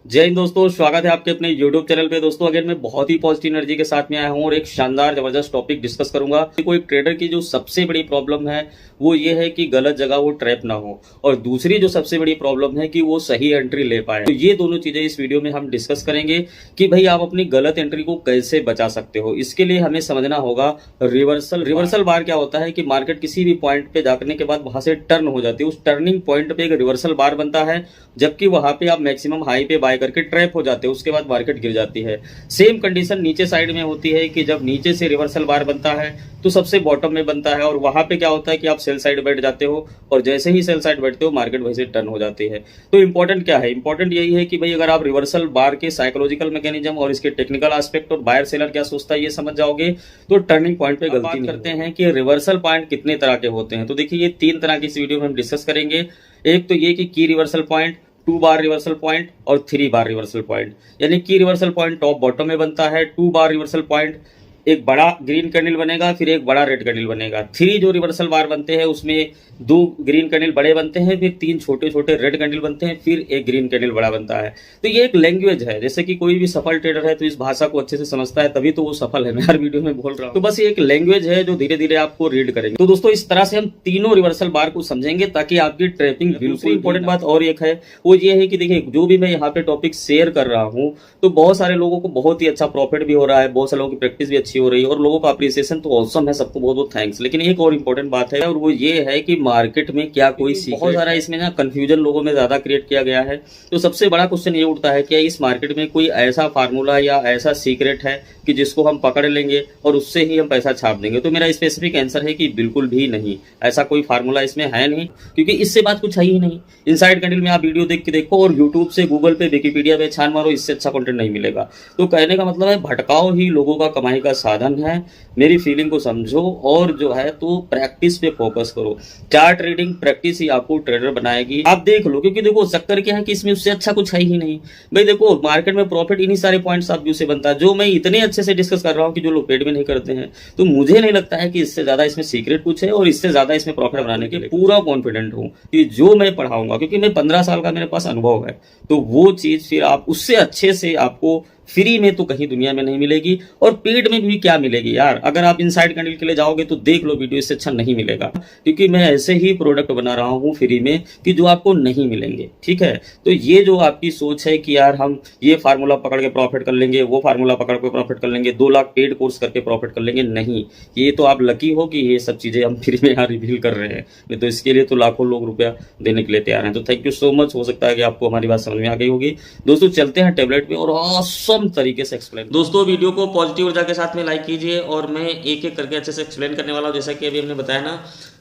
जय हिंद दोस्तों, स्वागत है आपके अपने YouTube चैनल पे। दोस्तों अगर मैं बहुत ही पॉजिटिव एनर्जी के साथ में आया हूँ और एक शानदार जबरदस्त टॉपिक डिस्कस करूंगा। कोई ट्रेडर की जो सबसे बड़ी प्रॉब्लम है वो ये है कि गलत जगह वो ट्रैप ना हो, और दूसरी जो सबसे बड़ी प्रॉब्लम है कि वो सही एंट्री ले पाए। तो ये दोनों चीजें इस वीडियो में हम डिस्कस करेंगे कि भाई आप अपनी गलत एंट्री को कैसे बचा सकते हो। इसके लिए हमें समझना होगा रिवर्सल बार क्या होता है कि मार्केट किसी भी पॉइंट पे जाने के बाद वहां से टर्न हो जाती है, उस टर्निंग पॉइंट पे एक रिवर्सल बार बनता है, जबकि वहां पे आप मैक्सिमम हाई पे बाय करके ट्रैप हो जाते हो, उसके बाद मार्केट गिर जाती है। सेम कंडीशन नीचे साइड में होती है कि जब नीचे से रिवर्सल बार बनता है तो सबसे बॉटम में बनता है, और वहां पे क्या होता है कि आप सेल साइड बैठ जाते हो, और जैसे ही सेल साइड बैठते हो मार्केट वैसे टर्न हो जाती है। तो इंपॉर्टेंट क्या है? इंपॉर्टेंट यही है कि भाई अगर आप रिवर्सल बार के साइकोलॉजिकल मैकेनिज्म और इसके टेक्निकल एस्पेक्ट और बायर सेलर क्या सोचता है ये समझ जाओगे तो टर्निंग पॉइंट पे गलती नहीं करते हैं कि रिवर्सल पॉइंट कितने तरह के होते हैं। तो देखिए ये 3 तरह की इस वीडियो में हम डिस्कस करेंगे। एक तो ये कि की रिवर्सल पॉइंट, 2 बार रिवर्सल पॉइंट और 3 बार रिवर्सल पॉइंट। यानी की रिवर्सल पॉइंट टॉप बॉटम में बनता है, 2 बार रिवर्सल पॉइंट एक बड़ा ग्रीन कैंडल बनेगा, फिर एक बड़ा रेड कैंडल बनेगा। 3 जो रिवर्सल बार बनते हैं उसमें 2 ग्रीन कैंडल बड़े बनते हैं, फिर 3 छोटे छोटे रेड कैंडल बनते हैं, फिर एक ग्रीन कैंडल बड़ा बनता है। तो ये एक लैंग्वेज है, जैसे कि कोई भी सफल ट्रेडर है तो इस भाषा को अच्छे से समझता है, तभी तो वो सफल है। मैं हर वीडियो में बोल रहा हूँ। तो बस ये एक लैंग्वेज है जो धीरे धीरे आपको रीड करेंगे। तो दोस्तों इस तरह से हम तीनों रिवर्सल बार को समझेंगे ताकि आपकी ट्रैपिंग बिल्कुल। इंपॉर्टेंट बात और एक है वो ये है कि देखिए जो भी मैं यहाँ पे टॉपिक शेयर कर रहा हूँ तो बहुत सारे लोगों को बहुत ही अच्छा प्रॉफिट भी हो रहा है, बहुत सारे लोगों की प्रैक्टिस भी अच्छी हो रही है और लोगों का अप्रिसिएशन तो ऑसम है। सबको बहुत बहुत थैंक्स। लेकिन एक और इंपॉर्टेंट बात है और वो ये है कि मार्केट में क्या कोई बहुत सारा इसमें ना कंफ्यूजन लोगों में ज्यादा क्रिएट किया गया है। तो सबसे बड़ा क्वेश्चन ये उठता है कि इस मार्केट में कोई ऐसा फार्मूला या ऐसा सीक्रेट है कि जिसको हम पकड़ लेंगे और उससे ही हम पैसा छाप देंगे? तो मेरा स्पेसिफिक आंसर है कि बिल्कुल भी नहीं, ऐसा कोई फार्मूला इसमें है नहीं, क्योंकि इससे बात कुछ है ही नहीं। इनसाइड कैंडल में आप वीडियो देख के देखो और यूट्यूब से, गूगल पे, विकिपीडिया पे छान मारो, इससे अच्छा कंटेंट नहीं मिलेगा। तो कहने का मतलब है भटकाव ही लोगों का कमाई का साधन है। मेरी फीलिंग को समझो और जो है तो प्रैक्टिस पे फोकस करो। चार्ट रीडिंग प्रैक्टिस ही आपको ट्रेडर बनाएगी। आप देख लो, क्योंकि देखो चक्कर क्या है कि इसमें उससे अच्छा कुछ है ही नहीं। भाई देखो मार्केट में प्रॉफिट इन्हीं सारे पॉइंट्स ऑफ व्यू से बनता है जो मैं इतने अच्छे से डिस्कस कर रहा हूँ कि जो लोग पेड में नहीं करते हैं। तो मुझे नहीं लगता है कि इससे ज्यादा इसमें सीक्रेट कुछ है और इससे ज्यादा इसमें प्रॉफिट बनाने के लिए पूरा कॉन्फिडेंट हूँ कि जो मैं पढ़ाऊंगा, क्योंकि मैं 15 साल का मेरे पास अनुभव है, तो वो चीज फिर आप उससे अच्छे से आपको फ्री में तो कहीं दुनिया में नहीं मिलेगी, और पेड में भी क्या मिलेगी यार। अगर आप इनसाइड कैंडल के लिए जाओगे तो देख लो वीडियो, इससे अच्छा नहीं मिलेगा, क्योंकि मैं ऐसे ही प्रोडक्ट बना रहा हूँ फ्री में कि जो आपको नहीं मिलेंगे। ठीक है, तो ये जो आपकी सोच है कि यार हम ये फार्मूला पकड़ के प्रॉफिट कर लेंगे, वो फार्मूला पकड़ के प्रॉफिट कर लेंगे, 2 लाख पेड कोर्स करके प्रॉफिट कर लेंगे, नहीं। ये तो आप लकी हो कि ये सब चीजें हम फ्री में यहाँ रिवील कर रहे हैं, नहीं तो इसके लिए तो लाखों लोग रुपया देने के लिए तैयार हैं। तो थैंक यू सो मच। हो सकता है कि आपको हमारी बात समझ में आ गई होगी। दोस्तों चलते हैं टेबलेट पे और ऑसम तरीके से एक्सप्लेन। दोस्तों वीडियो को पॉजिटिव ऊर्जा के साथ में लाइक कीजिए और मैं एक एक करके अच्छे से एक्सप्लेन करने वाला हूँ। जैसा कि अभी हमने बताया ना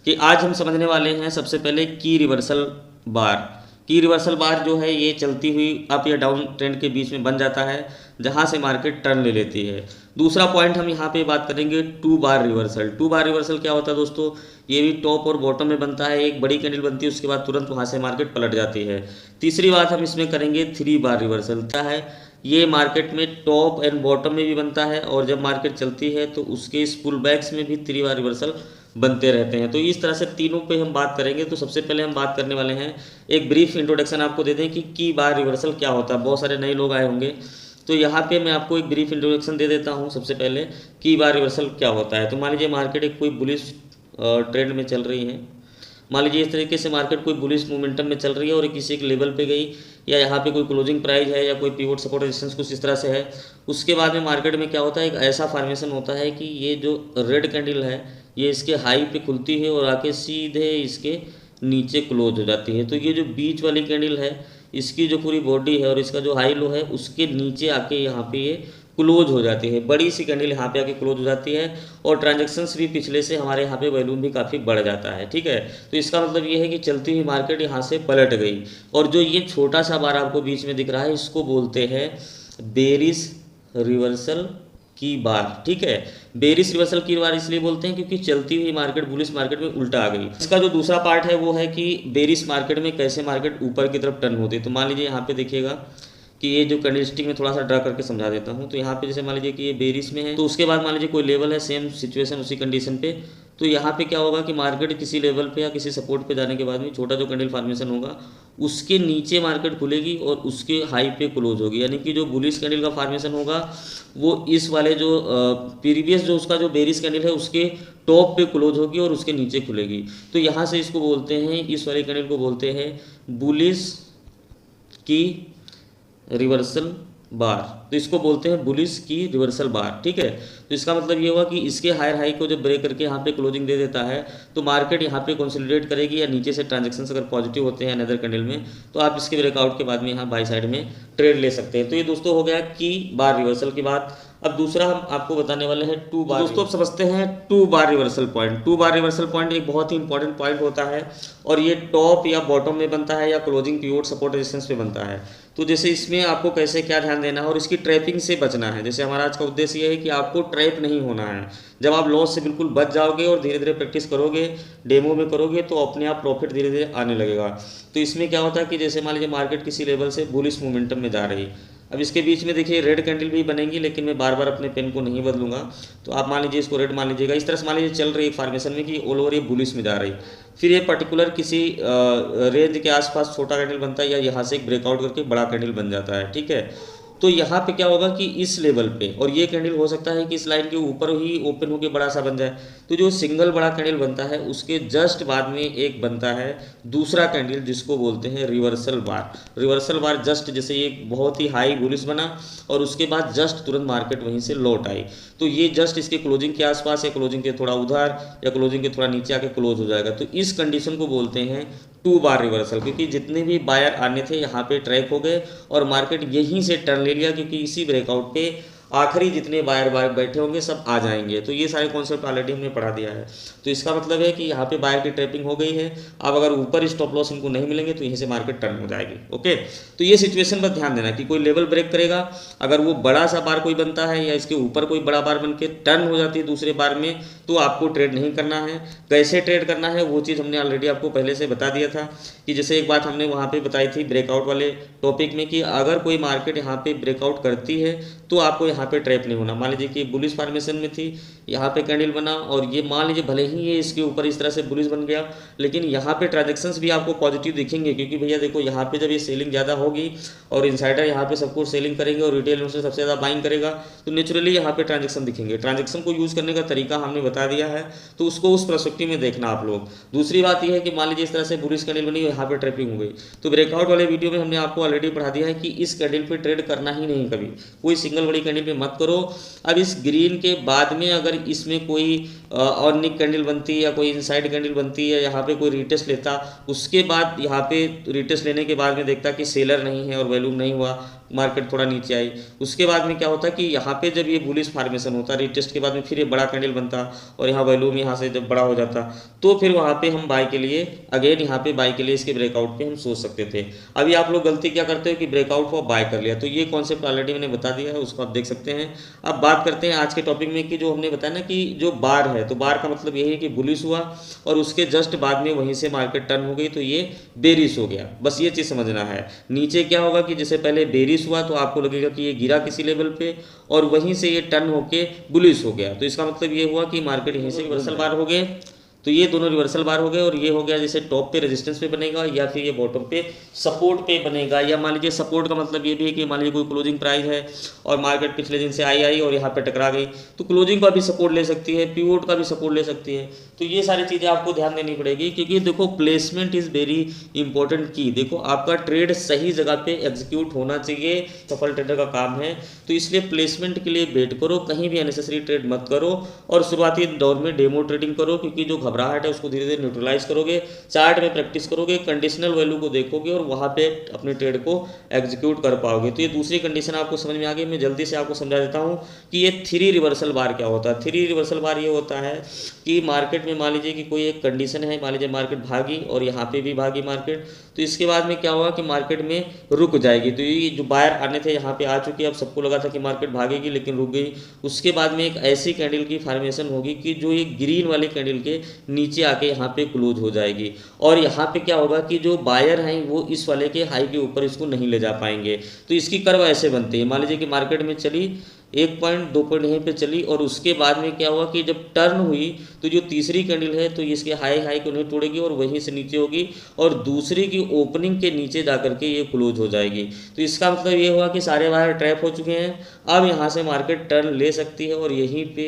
कि आज हम समझने वाले हैं सबसे पहले की रिवर्सल बार। की रिवर्सल बार जो है ये चलती हुई अप या डाउन ट्रेंड के बीच में बन जाता है, जहां से मार्केट टर्न ले लेती है। दूसरा पॉइंट हम यहाँ पे बात करेंगे 2 बार रिवर्सल। 2 बार रिवर्सल क्या होता है दोस्तों? ये भी टॉप और बॉटम में बनता है, एक बड़ी कैंडल बनती है, उसके बाद तुरंत वहां से मार्केट पलट जाती है। तीसरी बात हम इसमें करेंगे 3 बार रिवर्सल। क्या है? ये मार्केट में टॉप एंड बॉटम में भी बनता है, और जब मार्केट चलती है तो उसके इस पुल बैक्स में भी 3 बार रिवर्सल बनते रहते हैं। तो इस तरह से तीनों पे हम बात करेंगे। तो सबसे पहले हम बात करने वाले हैं, एक ब्रीफ इंट्रोडक्शन आपको दे दें कि की बार रिवर्सल क्या होता है। बहुत सारे नए लोग आए होंगे, तो यहाँ पे मैं आपको एक ब्रीफ इंट्रोडक्शन दे देता हूँ। सबसे पहले की बार रिवर्सल क्या होता है। तो मान लीजिए मार्केट एक कोई बुलिश ट्रेंड में चल रही है, मान लीजिए इस तरीके से मार्केट कोई बुलिश मोमेंटम में चल रही है और किसी एक लेवल पे गई, या यहाँ पे कोई क्लोजिंग प्राइस है या कोई पिवोट सपोर्ट रेजिस्टेंस कुछ इस तरह से है। उसके बाद में मार्केट में क्या होता है, एक ऐसा फॉर्मेशन होता है कि ये जो रेड कैंडल है ये इसके हाई पे खुलती है और आके सीधे इसके नीचे क्लोज हो जाती है। तो ये जो बीच वाली कैंडल है इसकी जो पूरी बॉडी है और इसका जो हाई लो है उसके नीचे आके यहाँ पे ये क्लोज हो जाती है। बड़ी सी कैंडल यहाँ पे आके क्लोज हो जाती है और ट्रांजैक्शंस भी पिछले से हमारे यहाँ पे वॉल्यूम भी काफ़ी बढ़ जाता है। ठीक है, तो इसका मतलब ये है कि चलती हुई मार्केट यहाँ से पलट गई, और जो ये छोटा सा बार आपको बीच में दिख रहा है इसको बोलते हैं बेरिश रिवर्सल की बार। ठीक है, बेरिश रिवर्सल की बार इसलिए बोलते हैं क्योंकि चलती हुई मार्केट बुलिश मार्केट में उल्टा आ गई। इसका जो दूसरा पार्ट है वो है कि बेरिश मार्केट में कैसे मार्केट ऊपर की तरफ टर्न होती है। तो मान लीजिए यहाँ पे देखिएगा कि ये जो कैंडलस्टिक में थोड़ा सा ड्रा करके समझा देता हूँ। तो यहाँ पे जैसे मान लीजिए कि ये बेरिश में है, तो उसके बाद मान लीजिए कोई लेवल है, सेम सिचुएशन उसी कंडीशन पे तो यहाँ पे क्या होगा कि मार्केट किसी लेवल पे या किसी सपोर्ट पे जाने के बाद में छोटा जो कैंडल फॉर्मेशन होगा उसके नीचे मार्केट खुलेगी और उसके हाई पे क्लोज होगी, यानी कि जो बुलिश कैंडल का फॉर्मेशन होगा वो इस वाले जो प्रीवियस जो उसका जो बेरिश कैंडल है उसके टॉप पे क्लोज होगी और उसके नीचे खुलेगी। तो यहाँ से इसको बोलते हैं, इस वाले कैंडल को बोलते हैं बुलिश की रिवर्सल बार। तो इसको बोलते हैं बुलिश की रिवर्सल बार, ठीक है। तो इसका मतलब ये हुआ कि इसके हायर हाई को जब ब्रेक करके यहाँ पे क्लोजिंग दे देता है तो मार्केट यहाँ पे कंसोलिडेट करेगी, या नीचे से ट्रांजैक्शंस अगर पॉजिटिव होते हैं अनदर कैंडल में तो आप इसके ब्रेकआउट के बाद में यहाँ बाई साइड में ट्रेड ले सकते हैं। तो ये दोस्तों हो गया कि बार रिवर्सल की बात। अब दूसरा हम आपको बताने वाले हैं टू बार। दोस्तों आप समझते हैं two bar reversal point. Two bar reversal point एक बहुत ही इंपॉर्टेंट पॉइंट होता है और ये टॉप या बॉटम में बनता है या क्लोजिंग पिवोट सपोर्ट रेजिस्टेंस पे बनता है। तो जैसे इसमें आपको कैसे क्या ध्यान देना है और इसकी ट्रैपिंग से बचना है। जैसे हमारा आज का उद्देश्य ये है कि आपको ट्रैप नहीं होना है। जब आप लॉस से बिल्कुल बच जाओगे और धीरे धीरे प्रैक्टिस करोगे, डेमो में करोगे, तो अपने आप प्रॉफिट धीरे धीरे आने लगेगा। तो इसमें क्या होता है कि जैसे मान लीजिए मार्केट किसी लेवल से बुलिश मोमेंटम में जा रही, अब इसके बीच में देखिए रेड कैंडल भी बनेगी, लेकिन मैं बार बार अपने पेन को नहीं बदलूंगा। तो आप मान लीजिए इसको रेड मान लीजिएगा, इस तरह से मान लीजिए चल रही फॉर्मेशन में कि ऑल ओवर ये बुलिश में जा रही, फिर ये पर्टिकुलर किसी रेंज के आसपास छोटा कैंडल बनता है या यहाँ से एक ब्रेकआउट करके बड़ा कैंडल बन जाता है, ठीक है। तो यहाँ पे क्या होगा कि इस लेवल पे, और ये कैंडल हो सकता है कि इस लाइन के ऊपर ही ओपन होकर बड़ा सा बन जाए, तो जो सिंगल बड़ा कैंडल बनता है उसके जस्ट बाद में एक बनता है दूसरा कैंडल जिसको बोलते हैं रिवर्सल बार। रिवर्सल बार जस्ट जैसे ये बहुत ही हाई बुलिश बना और उसके बाद जस्ट तुरंत मार्केट वहीं से लौट आई, तो ये जस्ट इसके क्लोजिंग के आसपास या क्लोजिंग के थोड़ा उधर या क्लोजिंग के थोड़ा नीचे आके क्लोज हो जाएगा। तो इस कंडीशन को बोलते हैं टू बार रिवर्सल, क्योंकि जितने भी बायर आने थे यहाँ पे ट्रैक हो गए और मार्केट यहीं से टर्न ले लिया, क्योंकि इसी ब्रेकआउट पे आखिरी जितने बायर बैठे होंगे सब आ जाएंगे। तो ये सारे कॉन्सेप्ट ऑलरेडी हमने पढ़ा दिया है। तो इसका मतलब है कि यहाँ पे बायर की ट्रैपिंग हो गई है। अब अगर ऊपर स्टॉप लॉस इनको नहीं मिलेंगे तो यहीं से मार्केट टर्न हो जाएगी। ओके, तो ये सिचुएशन पर ध्यान देना कि कोई लेवल ब्रेक करेगा, अगर वो बड़ा सा बार कोई बनता है या इसके ऊपर कोई बड़ा बार बन के टर्न हो जाती है दूसरे बार में, तो आपको ट्रेड नहीं करना है। कैसे ट्रेड करना है वो चीज़ हमने ऑलरेडी आपको पहले से बता दिया था कि जैसे एक बात हमने वहाँ पे बताई थी ब्रेकआउट वाले टॉपिक में कि अगर कोई मार्केट यहाँ पे ब्रेकआउट करती है तो आपको यहाँ पे ट्रैप नहीं होना। मान लीजिए कि बुलिश फॉर्मेशन में थी, यहाँ पे कैंडल बना और ये मान लीजिए भले ही ये इसके ऊपर इस तरह से बुलिश बन गया, लेकिन यहाँ पे ट्रांजैक्शंस भी आपको पॉजिटिव दिखेंगे, क्योंकि भैया देखो यहाँ पे जब ये सेलिंग ज़्यादा होगी और इनसाइडर यहाँ पे सब कुछ सेलिंग करेंगे और रिटेल इन्वेस्टर सबसे ज़्यादा बाइंग करेगा, तो नेचुरली यहाँ पे ट्रांजैक्शन दिखेंगे। ट्रांजैक्शन को यूज़ करने का तरीका हमने बता दिया है, तो उसको उस पर्सपेक्टिव में देखना आप लोग। दूसरी बात यह है कि मान लीजिए इस तरह से बुलिश कैंडल बनी और यहाँ पे ट्रैपिंग हो गई, तो ब्रेकआउट वाले वीडियो में हमने आपको ऑलरेडी पढ़ा दिया है कि इस कैंडल पे ट्रेड करना ही नहीं, कभी कोई सिंगल बड़ी कैंडल पे मत करो। अब इस ग्रीन के बाद में अगर इसमें कोई ऑर्निक कैंडल बनती है या कोई इनसाइड कैंडल बनती है, यहाँ पे कोई रिटेस्ट लेता, उसके बाद यहाँ पे रिटेस्ट लेने के बाद में देखता कि सेलर नहीं है और वैल्यूम नहीं हुआ, मार्केट थोड़ा नीचे आई, उसके बाद में क्या होता कि यहाँ पे जब ये बुलिश फॉर्मेशन होता, रिटेस्ट के बाद में फिर ये बड़ा कैंडल बनता और यहाँ वैल्यूम यहाँ से जब बड़ा हो जाता, तो फिर वहाँ पे हम बाय के लिए अगेन यहाँ पे बाय के लिए इसके ब्रेकआउट पे हम सोच सकते थे। अभी आप लोग गलती क्या करते हो कि ब्रेकआउट को बाय कर लिया, तो ये कॉन्सेप्ट ऑलरेडी मैंने बता दिया है, उसको आप देख सकते हैं। अब बात करते हैं आज के टॉपिक में कि जो हमने बताया ना कि जो बार है, तो बार का मतलब यही है कि बुलिश हुआ और उसके जस्ट बाद में वहीं से मार्केट टर्न हो गई, तो ये बेरिश हो गया। बस ये चीज़ समझना है। नीचे क्या होगा कि जैसे पहले बेरिश हुआ तो आपको लगेगा कि ये गिरा किसी लेवल पे और वहीं से ये टर्न होके बुलिश हो गया, तो इसका मतलब ये हुआ कि मार्केट यहीं से रिवर्सल बार हो गए। तो ये दोनों रिवर्सल बार हो गए और ये हो गया जैसे टॉप पे रेजिस्टेंस पे बनेगा या फिर ये बॉटम पे सपोर्ट पे बनेगा। या मान लीजिए सपोर्ट का मतलब ये भी है कि मान लीजिए कोई क्लोजिंग प्राइस है और मार्केट पिछले दिन से आई और यहाँ पे टकरा गई, तो क्लोजिंग का भी सपोर्ट ले सकती है, पिवोट का भी सपोर्ट ले सकती है। तो ये सारी चीज़ें आपको ध्यान देनी पड़ेगी, क्योंकि देखो प्लेसमेंट इज़ वेरी इंपॉर्टेंट की। देखो आपका ट्रेड सही जगह पे एग्जीक्यूट होना चाहिए, सफल ट्रेडर का काम है, तो इसलिए प्लेसमेंट के लिए वेट करो, कहीं भी अननेसेसरी ट्रेड मत करो और शुरुआती दौर में डेमो ट्रेडिंग करो, क्योंकि जो घबराहट है उसको धीरे धीरे न्यूट्रलाइज करोगे, चार्ट में प्रैक्टिस करोगे, कंडीशनल वैल्यू को देखोगे और वहाँ पे अपने ट्रेड को एग्जीक्यूट कर पाओगे। तो ये दूसरी कंडीशन आपको समझ में आ गई। मैं जल्दी से आपको समझा देता हूँ कि ये थ्री रिवर्सल बार क्या होता है। थ्री रिवर्सल बार ये होता है कि मार्केट में मान लीजिए कि कोई एक कंडीशन है, मान लीजिए मार्केट भागी और यहाँ पे भी भागी मार्केट, तो इसके बाद में क्या होगा कि मार्केट में रुक जाएगी। तो ये जो बायर आने थे यहाँ पे आ चुके, अब सबको लगा था कि मार्केट भागेगी लेकिन रुक गई। उसके बाद में एक ऐसी कैंडल की फॉर्मेशन होगी कि जो ये ग्रीन वाले कैंडल के नीचे आके यहाँ पे क्लोज हो जाएगी और यहाँ पे क्या होगा कि जो बायर हैं वो इस वाले के हाई के ऊपर इसको नहीं ले जा पाएंगे। तो इसकी कर्व ऐसे बनती है, मान लीजिए कि मार्केट में चली, 1 पॉइंट 2 पॉइंट यहीं पे चली और उसके बाद में क्या हुआ कि जब टर्न हुई तो जो तीसरी कैंडल है तो इसके हाई को नहीं तोड़ेगी और वहीं से नीचे होगी और दूसरी की ओपनिंग के नीचे जा करके ये क्लोज हो जाएगी। तो इसका मतलब ये हुआ कि सारे बाहर ट्रैप हो चुके हैं। अब यहाँ से मार्केट टर्न ले सकती है और यहीं पे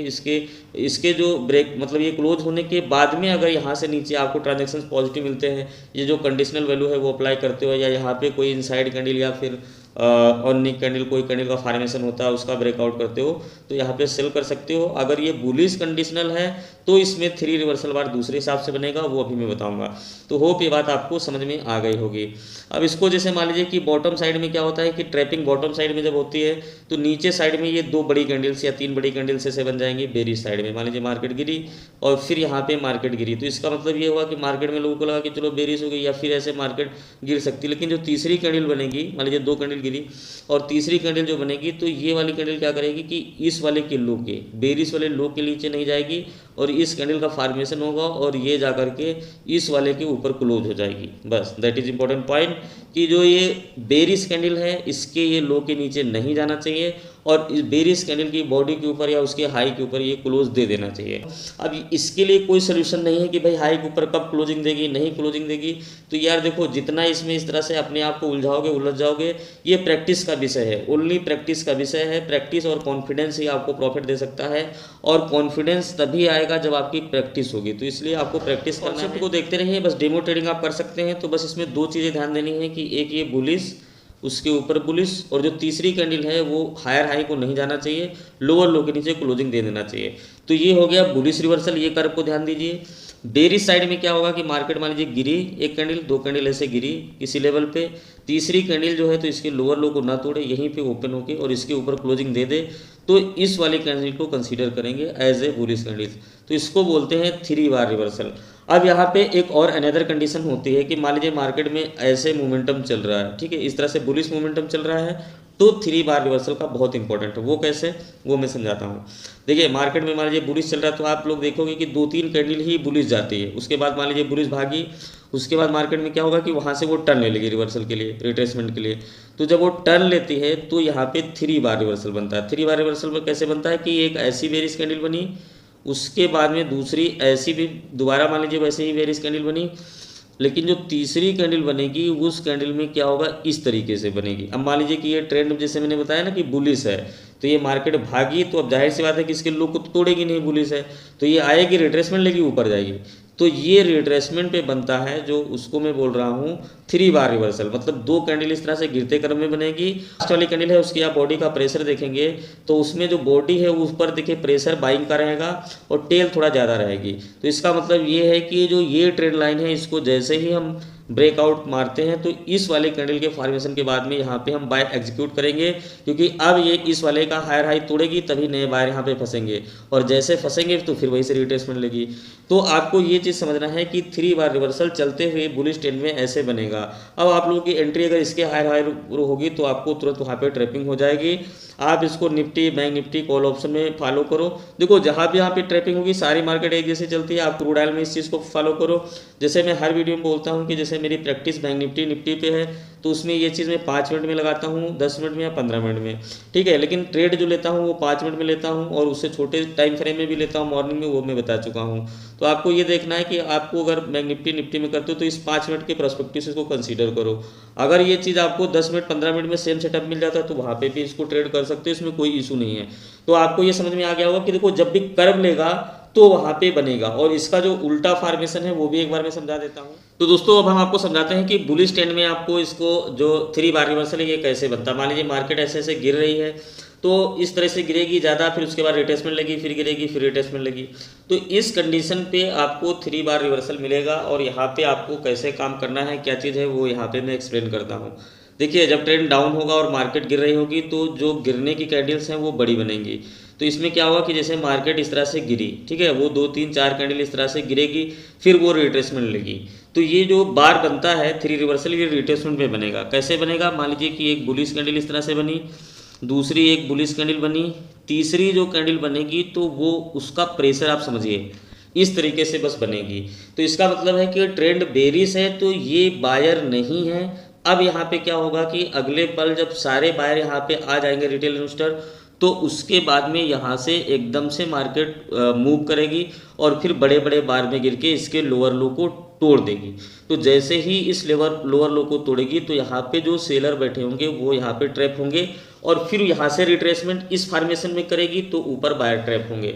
इसके जो ब्रेक मतलब ये क्लोज होने के बाद में अगर यहाँ से नीचे आपको ट्रांजेक्शन पॉजिटिव मिलते हैं, ये जो कंडीशनल वैल्यू है वो अप्लाई करते हो या यहाँ पे कोई इनसाइड कैंडल या फिर ऑन कैंडल कोई कैंडल का फॉर्मेशन होता है उसका ब्रेकआउट करते हो तो यहाँ पे सेल कर सकते हो। अगर ये बुलिश कंडीशनल है तो इसमें 3 रिवर्सल बार दूसरे हिसाब से बनेगा, वो अभी मैं बताऊंगा। तो होप ये बात आपको समझ में आ गई होगी। अब इसको जैसे मान लीजिए कि बॉटम साइड में क्या होता है कि ट्रैपिंग बॉटम साइड में जब होती है तो नीचे साइड में ये 2 बड़ी कैंडल्स या 3 बड़ी कैंडल्स ऐसे बन जाएंगे बेरिश साइड में। मान लीजिए मार्केट गिरी और फिर यहाँ पे मार्केट गिरी तो इसका मतलब ये हुआ कि मार्केट में लोगों को लगा कि चलो बेरिश हो गई या फिर ऐसे मार्केट गिर सकती है। लेकिन जो तीसरी कैंडल बनेगी, मान लीजिए 2 कैंडल गिरी और तीसरी कैंडल जो बनेगी तो ये वाली कैंडल क्या करेगी कि इस वाले के लो के बेरिश वाले लो के नीचे नहीं जाएगी और इस कैंडल का फॉर्मेशन होगा और ये जा करके इस वाले के ऊपर क्लोज हो जाएगी। बस दैट इज इंपॉर्टेंट पॉइंट कि जो ये बेरिश कैंडल है इसके ये लो के नीचे नहीं जाना चाहिए और इस बेरिश कैंडल की बॉडी के ऊपर या उसके हाई के ऊपर ये क्लोज दे देना चाहिए। अब इसके लिए कोई सोल्यूशन नहीं है कि भाई हाई के ऊपर कब क्लोजिंग देगी नहीं क्लोजिंग देगी। तो यार देखो जितना इसमें इस तरह से अपने आप को उलझाओगे उलझ जाओगे, ये प्रैक्टिस का विषय है, ओनली प्रैक्टिस का विषय है। प्रैक्टिस और कॉन्फिडेंस ही आपको प्रॉफिट दे सकता है और कॉन्फिडेंस तभी आएगा जब आपकी प्रैक्टिस होगी। तो इसलिए आपको प्रैक्टिस कॉन्सेप्ट को देखते रहिए। बस डेमो ट्रेडिंग आप कर सकते हैं। तो बस इसमें 2 चीज़ें ध्यान देनी है कि एक ये बुलिश उसके ऊपर बुलिश और जो तीसरी कैंडल है वो हायर हाई को नहीं जाना चाहिए, लोअर लो के नीचे क्लोजिंग दे देना चाहिए। तो ये हो गया बुलिश रिवर्सल, ये कर्व को ध्यान दीजिए। बेरिश साइड में क्या होगा कि मार्केट मान लीजिए गिरी 1 कैंडल 2 कैंडल ऐसे गिरी किसी लेवल पे, तीसरी कैंडल जो है तो इसके लोअर लो को ना तोड़े, यहीं पे ओपन होके और इसके ऊपर क्लोजिंग दे दे तो इस वाली कैंडल को कंसीडर करेंगे एज ए बुलिश कैंडल। तो इसको बोलते हैं 3 बार रिवर्सल। अब यहाँ पे एक और अनदर कंडीशन होती है कि मान लीजिए मार्केट में ऐसे मोमेंटम चल रहा है, ठीक है, इस तरह से बुलिश मोमेंटम चल रहा है तो 3 बार रिवर्सल का बहुत इंपॉर्टेंट है। वो कैसे, वो मैं समझाता हूँ। देखिए मार्केट में मान लीजिए बुलिश चल रहा है तो आप लोग देखोगे कि 2-3 कैंडल ही बुलिश जाती है, उसके बाद मान लीजिए बुलिश भागी, उसके बाद मार्केट में क्या होगा कि वहाँ से वो टर्न ले लेगी रिवर्सल के लिए, रिट्रेसमेंट के लिए। तो जब वो टर्न लेती है तो यहाँ पे 3 बार रिवर्सल बनता है। 3 बार रिवर्सल में कैसे बनता है कि एक ऐसी बेरिश कैंडल बनी, उसके बाद में दूसरी ऐसी भी दोबारा मान लीजिए वैसे ही बेरिश कैंडल बनी, लेकिन जो तीसरी कैंडल बनेगी उस कैंडल में क्या होगा इस तरीके से बनेगी। अब मान लीजिए कि ये ट्रेंड जैसे मैंने बताया ना कि बुलिश है तो ये मार्केट भागी तो अब जाहिर सी बात है कि इसके लो को तोड़ेगी नहीं, बुलिश है तो ये आएगी रिट्रेसमेंट लेगी ऊपर जाएगी। तो ये रिट्रेसमेंट पे बनता है जो उसको मैं बोल रहा हूँ 3 बार रिवर्सल। मतलब 2 कैंडल इस तरह से गिरते क्रम में बनेगी, लास्ट वाली कैंडल है उसकी आप बॉडी का प्रेशर देखेंगे तो उसमें जो बॉडी है उस पर देखिए प्रेशर बाइंग का रहेगा और टेल थोड़ा ज़्यादा रहेगी। तो इसका मतलब ये है कि जो ये ट्रेंड लाइन है इसको जैसे ही हम ब्रेकआउट मारते हैं तो इस वाले कैंडल के फॉर्मेशन के बाद में यहाँ पे हम बाय एग्जीक्यूट करेंगे, क्योंकि अब ये इस वाले का हायर हाई तोड़ेगी तभी नए बायर यहाँ पे फंसेंगे और जैसे फंसेंगे तो फिर वहीं से रिट्रेसमेंट लेगी। तो आपको ये चीज़ समझना है कि 3 बार रिवर्सल चलते हुए बुलिश ट्रेंड में ऐसे बनेगा। अब आप लोगों की एंट्री अगर इसके हायर हाई होगी तो आपको तुरंत वहाँ पे ट्रैपिंग हो जाएगी। आप इसको Nifty bank Nifty call option में फॉलो करो। देखो जहाँ भी यहाँ पे ट्रैपिंग होगी सारी मार्केट एक जैसे चलती है, आप क्रूड ऑयल में इस चीज़ को फॉलो करो। जैसे मैं हर वीडियो में बोलता हूँ कि जैसे मेरी प्रैक्टिस बैंक निफ्टी पे है तो उसमें ये चीज़ मैं 5 मिनट में लगाता हूँ, 10 मिनट में या 15 मिनट में, ठीक है। लेकिन ट्रेड जो लेता हूँ वो 5 मिनट में लेता हूँ और उससे छोटे टाइम फ्रेम में भी लेता हूँ मॉर्निंग में, वो मैं बता चुका हूँ। तो आपको ये देखना है कि आपको अगर बैंक निफ्टी में करते हो तो इस 5 मिनट के पर्सपेक्टिव से इसको कंसीडर करो। अगर ये चीज़ आपको 10 मिनट 15 मिनट में सेम सेटअप मिल जाता है तो वहाँ पे भी इसको ट्रेड कर सकते हो, इसमें कोई इशू नहीं है। तो आपको ये समझ में आ गया होगा कि देखो जब भी कर्व लेगा तो वहाँ पे बनेगा, और इसका जो उल्टा फॉर्मेशन है वो भी एक बार मैं समझा देता हूँ। तो दोस्तों अब हम आपको समझाते हैं कि बुलिश ट्रेंड में आपको इसको जो 3 बार रिवर्सल है ये कैसे बनता है। मान लीजिए मार्केट ऐसे ऐसे गिर रही है तो इस तरह से गिरेगी ज़्यादा, फिर उसके बाद रिट्रेसमेंट लगी, फिर गिरेगी, फिर रिट्रेसमेंट लगी। तो इस कंडीशन पे आपको 3 बार रिवर्सल मिलेगा और यहाँ पे आपको कैसे काम करना है, क्या चीज़ है वो यहाँ पे मैं एक्सप्लेन करता हूँ। देखिए जब ट्रेंड डाउन होगा और मार्केट गिर रही होगी तो जो गिरने की कैंडल्स हैं वो बड़ी बनेंगी। तो इसमें क्या होगा कि जैसे मार्केट इस तरह से गिरी, ठीक है, वो 2 3 4 कैंडल इस तरह से गिरेगी, फिर वो रिट्रेसमेंट लेगी। तो ये जो बार बनता है 3 रिवर्सल ये रिट्रेसमेंट में बनेगा। कैसे बनेगा, मान लीजिए कि एक बुलिश कैंडल इस तरह से बनी, दूसरी एक बुलिश कैंडल बनी, तीसरी जो कैंडल बनेगी तो वो उसका प्रेशर आप समझिए इस तरीके से बस बनेगी। तो इसका मतलब है कि ट्रेंड बेरिश है तो ये बायर नहीं है। अब यहाँ पे क्या होगा कि अगले पल जब सारे बायर यहाँ पे आ जाएंगे रिटेल इन्वेस्टर तो उसके बाद में यहाँ से एकदम से मार्केट मूव करेगी और फिर बड़े बड़े बार में गिर के इसके लोअर लो को तोड़ देगी। तो जैसे ही इस लोअर लो को तोड़ेगी तो यहाँ पे जो सेलर बैठे होंगे वो यहाँ पे ट्रैप होंगे और फिर यहाँ से रिट्रेसमेंट इस फॉर्मेशन में करेगी तो ऊपर बायर ट्रैप होंगे।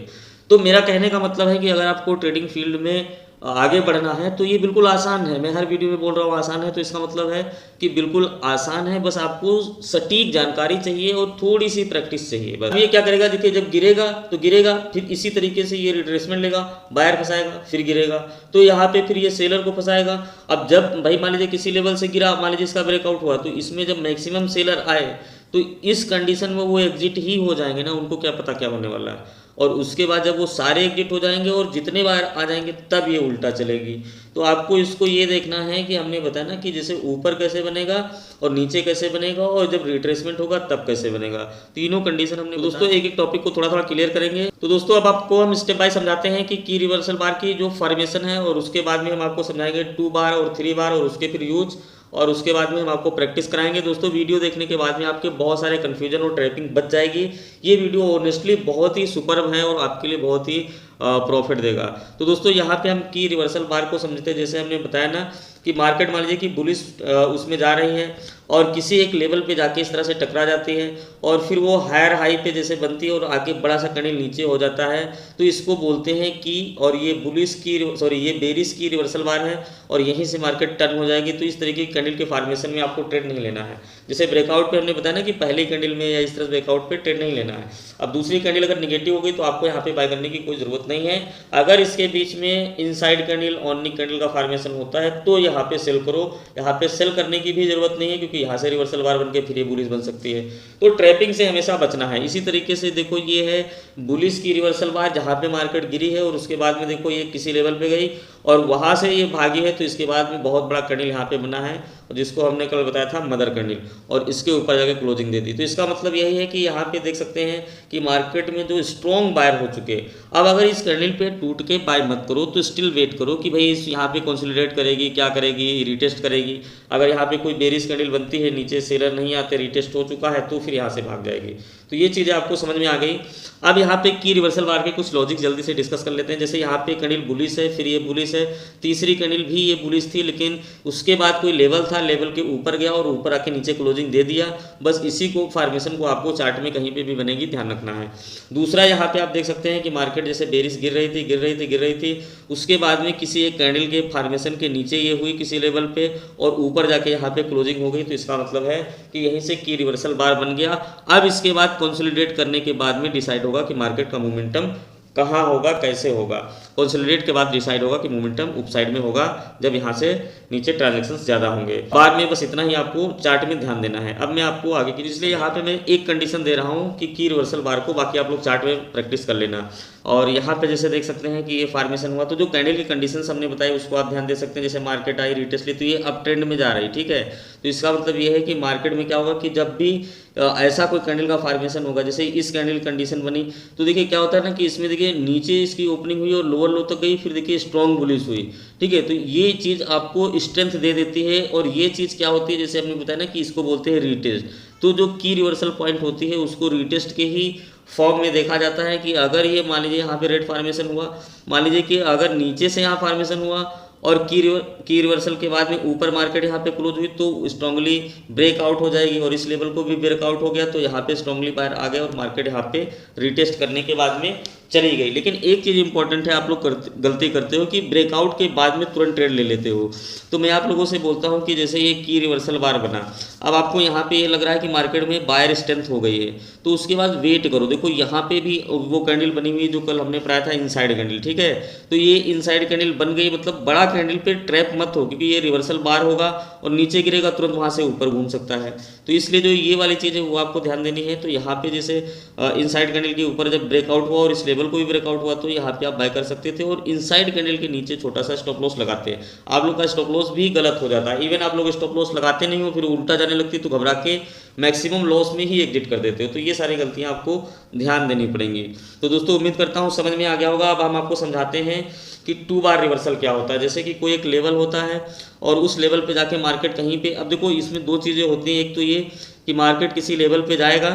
तो मेरा कहने का मतलब है कि अगर आपको ट्रेडिंग फील्ड में आगे बढ़ना है तो ये बिल्कुल आसान है। मैं हर वीडियो में बोल रहा हूँ आसान है, तो इसका मतलब है कि बिल्कुल आसान है, बस आपको सटीक जानकारी चाहिए और थोड़ी सी प्रैक्टिस चाहिए बस। ये क्या करेगा, देखिए जब गिरेगा तो गिरेगा, फिर इसी तरीके से ये रिट्रेसमेंट लेगा, बायर फंसाएगा, फिर गिरेगा, तो यहाँ पे फिर ये सेलर को फंसाएगा। अब जब भाई मान लीजिए किसी लेवल से गिरा, मान लीजिए इसका ब्रेकआउट हुआ, तो इसमें जब मैक्सिमम सेलर आए तो इस कंडीशन में वो एग्जिट ही हो जाएंगे ना, उनको क्या पता क्या होने वाला है। और उसके बाद जब वो सारे एग्जिट हो जाएंगे और जितने बार आ जाएंगे तब ये उल्टा चलेगी। तो आपको इसको ये देखना है कि हमने बताया ना कि जैसे ऊपर कैसे बनेगा और नीचे कैसे बनेगा और जब रिट्रेसमेंट होगा तब कैसे बनेगा, तीनों कंडीशन हमने दोस्तों एक एक टॉपिक को थोड़ा थोड़ा क्लियर करेंगे। तो दोस्तों अब आपको हम स्टेप बाय समझाते हैं कि की रिवर्सल बार की जो फॉर्मेशन है, और उसके बाद में हम आपको समझाएंगे 2 बार और 3 बार और उसके फिर यूज, और उसके बाद में हम आपको प्रैक्टिस कराएंगे। दोस्तों वीडियो देखने के बाद में आपके बहुत सारे कन्फ्यूजन और ट्रैपिंग बच जाएगी। ये वीडियो ऑनेस्टली बहुत ही सुपर्ब है और आपके लिए बहुत ही प्रॉफिट देगा। तो दोस्तों यहाँ पे हम की रिवर्सल बार को समझते हैं। जैसे हमने बताया ना कि मार्केट मान लीजिए कि बुलिश उसमें जा रही है और किसी एक लेवल पे जाके इस तरह से टकरा जाती है और फिर वो हायर हाई पे जैसे बनती है और आगे बड़ा सा कैंडल नीचे हो जाता है, तो इसको बोलते हैं की, और ये बुलिश की ये बेरिश की रिवर्सल बार है और यहीं से मार्केट टर्न हो जाएगी। तो इस तरीके की कैंडल के फॉर्मेशन में आपको ट्रेड नहीं लेना है। जैसे ब्रेकआउट पे हमने बताया ना कि पहली कैंडल में या इस तरह ब्रेकआउट पे ट्रेड नहीं लेना है। अब दूसरी कैंडल अगर निगेटिव हो गई तो आपको यहाँ पे बाय करने की कोई जरूरत नहीं है। अगर इसके बीच में इनसाइड कैंडल ऑनिक कैंडल का फॉर्मेशन होता है तो यहाँ पे सेल करो। यहाँ पे सेल करने की भी जरूरत नहीं है क्योंकि यहाँ से रिवर्सल बार बन के फिर ये बुलिश बन सकती है। तो ट्रैपिंग से हमेशा बचना है। इसी तरीके से देखो ये है बुलिश की रिवर्सल बार जहाँ पे मार्केट गिरी है और उसके बाद में देखो ये किसी लेवल पे गई और वहाँ से ये भागी है, तो इसके बाद में बहुत बड़ा कैंडल यहाँ पे बना है जिसको हमने कल बताया था मदर कैंडल, और इसके ऊपर जाकर क्लोजिंग दे दी। तो इसका मतलब यही है कि यहाँ पे देख सकते हैं कि मार्केट में जो स्ट्रॉन्ग बायर हो चुके। अब अगर इस कैंडल पे टूट के बाय मत करो, तो स्टिल वेट करो कि भाई इस यहाँ पे कंसोलिडेट करेगी, क्या करेगी, रिटेस्ट करेगी। अगर यहाँ पे कोई बेरिश कैंडल बनती है, नीचे सेलर नहीं आते, रिटेस्ट हो चुका है, तो फिर यहाँ से भाग जाएगी। तो ये चीज़ें आपको समझ में आ गई। अब यहाँ पे की रिवर्सल बार के कुछ लॉजिक जल्दी से डिस्कस कर लेते हैं। जैसे यहाँ पे कैंडल बुलिश है, फिर ये बुलिश है, तीसरी कैंडल भी ये बुलिश थी, लेकिन उसके बाद कोई लेवल था, लेवल के ऊपर गया और ऊपर आके नीचे क्लोजिंग दे दिया। बस इसी को फॉर्मेशन को आपको चार्ट में कहीं पे भी बनेगी, ध्यान रखना है। दूसरा यहाँ पे आप देख सकते हैं कि मार्केट जैसे बेरिश गिर रही थी, उसके बाद में किसी एक कैंडल के फॉर्मेशन के नीचे ये हुई किसी लेवल पे और ऊपर जाके यहाँ पे क्लोजिंग हो गई। तो इसका मतलब है कि यहीं से की रिवर्सल बार बन गया। अब इसके बाद कंसोलिडेट करने के बाद में डिसाइड होगा कि मार्केट का मोमेंटम कहाँ होगा, कैसे होगा। कंसोलिडेट के बाद डिसाइड होगा कि मोमेंटम अप साइड में होगा जब यहाँ से नीचे ट्रांजैक्शंस ज़्यादा होंगे। बाद में बस इतना ही आपको चार्ट में ध्यान देना है। अब मैं आपको आगे की, इसलिए यहाँ पे मैं एक कंडीशन दे रहा हूँ कि की रिवर्सल बार को, बाकी आप लोग चार्ट में प्रैक्टिस कर लेना। और यहाँ पे जैसे देख सकते हैं कि ये फॉर्मेशन हुआ, तो जो कैंडल की कंडीशंस हमने बताई उसको आप ध्यान दे सकते हैं। जैसे मार्केट आई, रिटेस्ट ली, तो ये अप ट्रेंड में जा रही, ठीक है। तो इसका मतलब ये है कि मार्केट में क्या होगा कि जब भी ऐसा कोई कैंडल का फॉर्मेशन होगा, जैसे इस कैंडल कंडीशन बनी, तो देखिए क्या होता है ना कि इसमें देखिए नीचे इसकी ओपनिंग हुई और लोअर लो तक गई, फिर देखिए स्ट्रॉन्ग बुलिश हुई, ठीक है। तो ये चीज़ आपको स्ट्रेंथ दे देती है। और ये चीज़ क्या होती है, जैसे हमने बताया ना कि इसको बोलते हैं रीटेस्ट। तो जो की रिवर्सल पॉइंट होती है उसको रीटेस्ट के ही फॉर्म में देखा जाता है कि अगर ये मान लीजिए यहाँ पे रेड फॉर्मेशन हुआ, मान लीजिए कि अगर नीचे से यहाँ फॉर्मेशन हुआ और की रिवर्सल के बाद में ऊपर मार्केट यहाँ पे क्लोज हुई तो स्ट्रांगली ब्रेकआउट हो जाएगी और इस लेवल को भी ब्रेकआउट हो गया, तो यहाँ पे स्ट्रांगली बाहर आ गया और मार्केट यहाँ पे रिटेस्ट करने के बाद में चली गई। लेकिन एक चीज़ इंपॉर्टेंट है, आप लोग गलती करते हो कि ब्रेकआउट के बाद में तुरंत ट्रेड ले लेते हो। तो मैं आप लोगों से बोलता हूँ कि जैसे ये की रिवर्सल बार बना, अब आपको यहाँ पे ये लग रहा है कि मार्केट में बायर स्ट्रेंथ हो गई है, तो उसके बाद वेट करो। देखो यहाँ पे भी वो कैंडल बनी हुई जो कल हमने पढ़ाया था, इनसाइड कैंडल, ठीक है। तो ये इनसाइड कैंडल बन गई, मतलब बड़ा कैंडल पे ट्रैप मत हो, क्योंकि ये रिवर्सल बार होगा और नीचे गिरेगा तुरंत वहाँ से ऊपर घूम सकता है। तो इसलिए जो ये वाली चीज़ है वो आपको ध्यान देनी है। तो यहाँ पे जैसे इनसाइड कैंडल के ऊपर जब ब्रेकआउट हुआ और इस लेवल को भी ब्रेकआउट हुआ, तो यहाँ पे आप बाय कर सकते थे और इनसाइड कैंडल के नीचे छोटा सा स्टॉप लॉस लगाते हैं। आप लोग का स्टॉप लॉस भी गलत हो जाता है। इवन आप लोग स्टॉप लॉस लगाते नहीं हो, फिर उल्टा जाने लगती है, तो घबरा के मैक्सिमम लॉस में ही एग्जिट कर देते हो। तो ये सारी गलतियां आपको ध्यान देनी पड़ेंगी। तो दोस्तों उम्मीद करता हूँ समझ में आ गया होगा। अब हम आपको समझाते हैं कि 2 बार रिवर्सल क्या होता है। जैसे कि कोई एक लेवल होता है और उस लेवल पे जाके मार्केट कहीं पे, अब देखो इसमें 2 चीज़ें होती हैं। एक तो ये कि मार्केट किसी लेवल पे जाएगा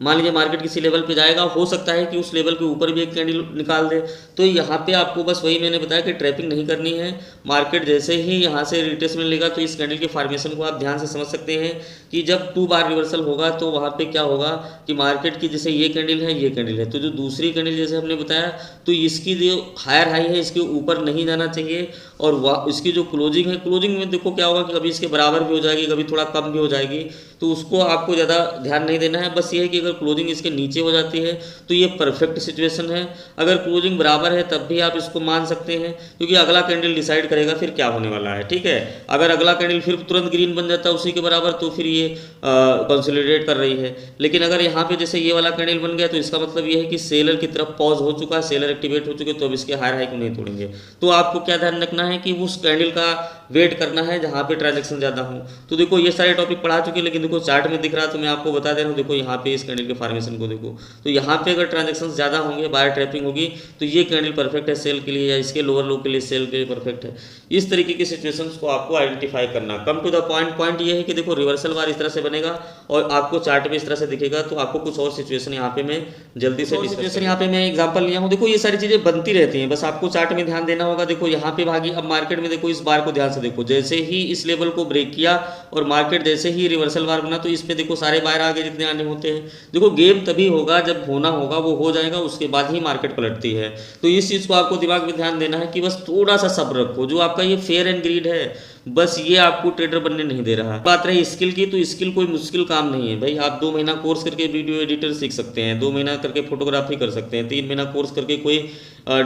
मान लीजिए मार्केट किसी लेवल पे जाएगा, हो सकता है कि उस लेवल के ऊपर भी एक कैंडल निकाल दे। तो यहाँ पे आपको बस वही मैंने बताया कि ट्रैपिंग नहीं करनी है। मार्केट जैसे ही यहाँ से रिट्रेसमेंट लेगा तो इस कैंडल के फॉर्मेशन को आप ध्यान से समझ सकते हैं कि जब 2 बार रिवर्सल होगा तो वहाँ पे क्या होगा कि मार्केट की जैसे ये कैंडल है, ये कैंडल है, तो जो दूसरी कैंडल जैसे हमने बताया तो इसकी जो हायर हाई है इसके ऊपर नहीं जाना चाहिए, और इसकी जो क्लोजिंग है, क्लोजिंग में देखो क्या होगा कि कभी इसके बराबर भी हो जाएगी, कभी थोड़ा कम भी हो जाएगी, तो उसको आपको ज़्यादा ध्यान नहीं देना है। बस ये है कि अगर क्लोजिंग इसके नीचे हो जाती है तो ये परफेक्ट सिचुएशन है। अगर क्लोजिंग बराबर है तब भी आप इसको मान सकते हैं, क्योंकि अगला कैंडल डिसाइड करेगा फिर क्या होने वाला है। ठीक है, अगर अगला कैंडल फिर तुरंत ग्रीन बन जाता है उसी के बराबर तो फिर ये कंसोलिडेट कर रही है। लेकिन अगर यहाँ पे जैसे ये वाला कैंडल बन गया तो इसका मतलब ये है कि सेलर की तरफ पॉज हो चुका है, सेलर एक्टिवेट हो चुके, तो अब इसके हायर हाई को नहीं तोड़ेंगे। तो आपको क्या ध्यान रखना है कि उस कैंडल का वेट करना है जहाँ पे ट्रांजैक्शन ज़्यादा हो। तो देखो ये सारे टॉपिक पढ़ा चुके, लेकिन देखो चार्ट में दिख रहा है तो मैं आपको बता दे रहा हूँ। देखो यहाँ पे इस कैंडल के फॉर्मेशन को देखो, तो यहाँ पे अगर ट्रांजैक्शन ज़्यादा होंगे, बायर ट्रैपिंग होगी, तो ये कैंडल परफेक्ट है सेल के लिए, या इसके लोअर लो के लिए सेल के लिए परफेक्ट है। इस तरीके की सिचुएशंस को आपको आइडेंटिफाई करना। कम टू द पॉइंट ये है कि देखो रिवर्सल बार इस तरह से बनेगा और आपको चार्ट में इस तरह से दिखेगा, तो आपको कुछ और सिचुएशन यहाँ पे मैं जल्दी से सिचुएशन यहाँ पे मैं एग्जांपल लिया हूँ। देखो ये सारी चीज़ें बनती रहती हैं, बस आपको चार्ट में ध्यान देना होगा। देखो यहाँ पे भागी, अब मार्केट में देखो इस बार को ध्यान से देखो, जैसे ही इस लेवल को ब्रेक किया और मार्केट जैसे ही रिवर्सल बार बना तो इस पे देखो सारे बायर आगे जितने आने होते हैं। देखो गेम तभी होगा जब होना होगा वो हो जाएगा, उसके बाद ही मार्केट पलटती है। तो इस चीज़ को आपको दिमाग में ध्यान देना है कि बस थोड़ा सा सब्र रखो। जो आपका ये फेयर एंड ग्रीड है, बस ये आपको ट्रेडर बनने नहीं दे रहा। बात रही स्किल की, तो स्किल कोई मुश्किल काम नहीं है भाई। आप 2 महीना कोर्स करके वीडियो एडिटर सीख सकते हैं, 2 महीना करके फोटोग्राफी कर सकते हैं, 3 महीना कोर्स करके कोई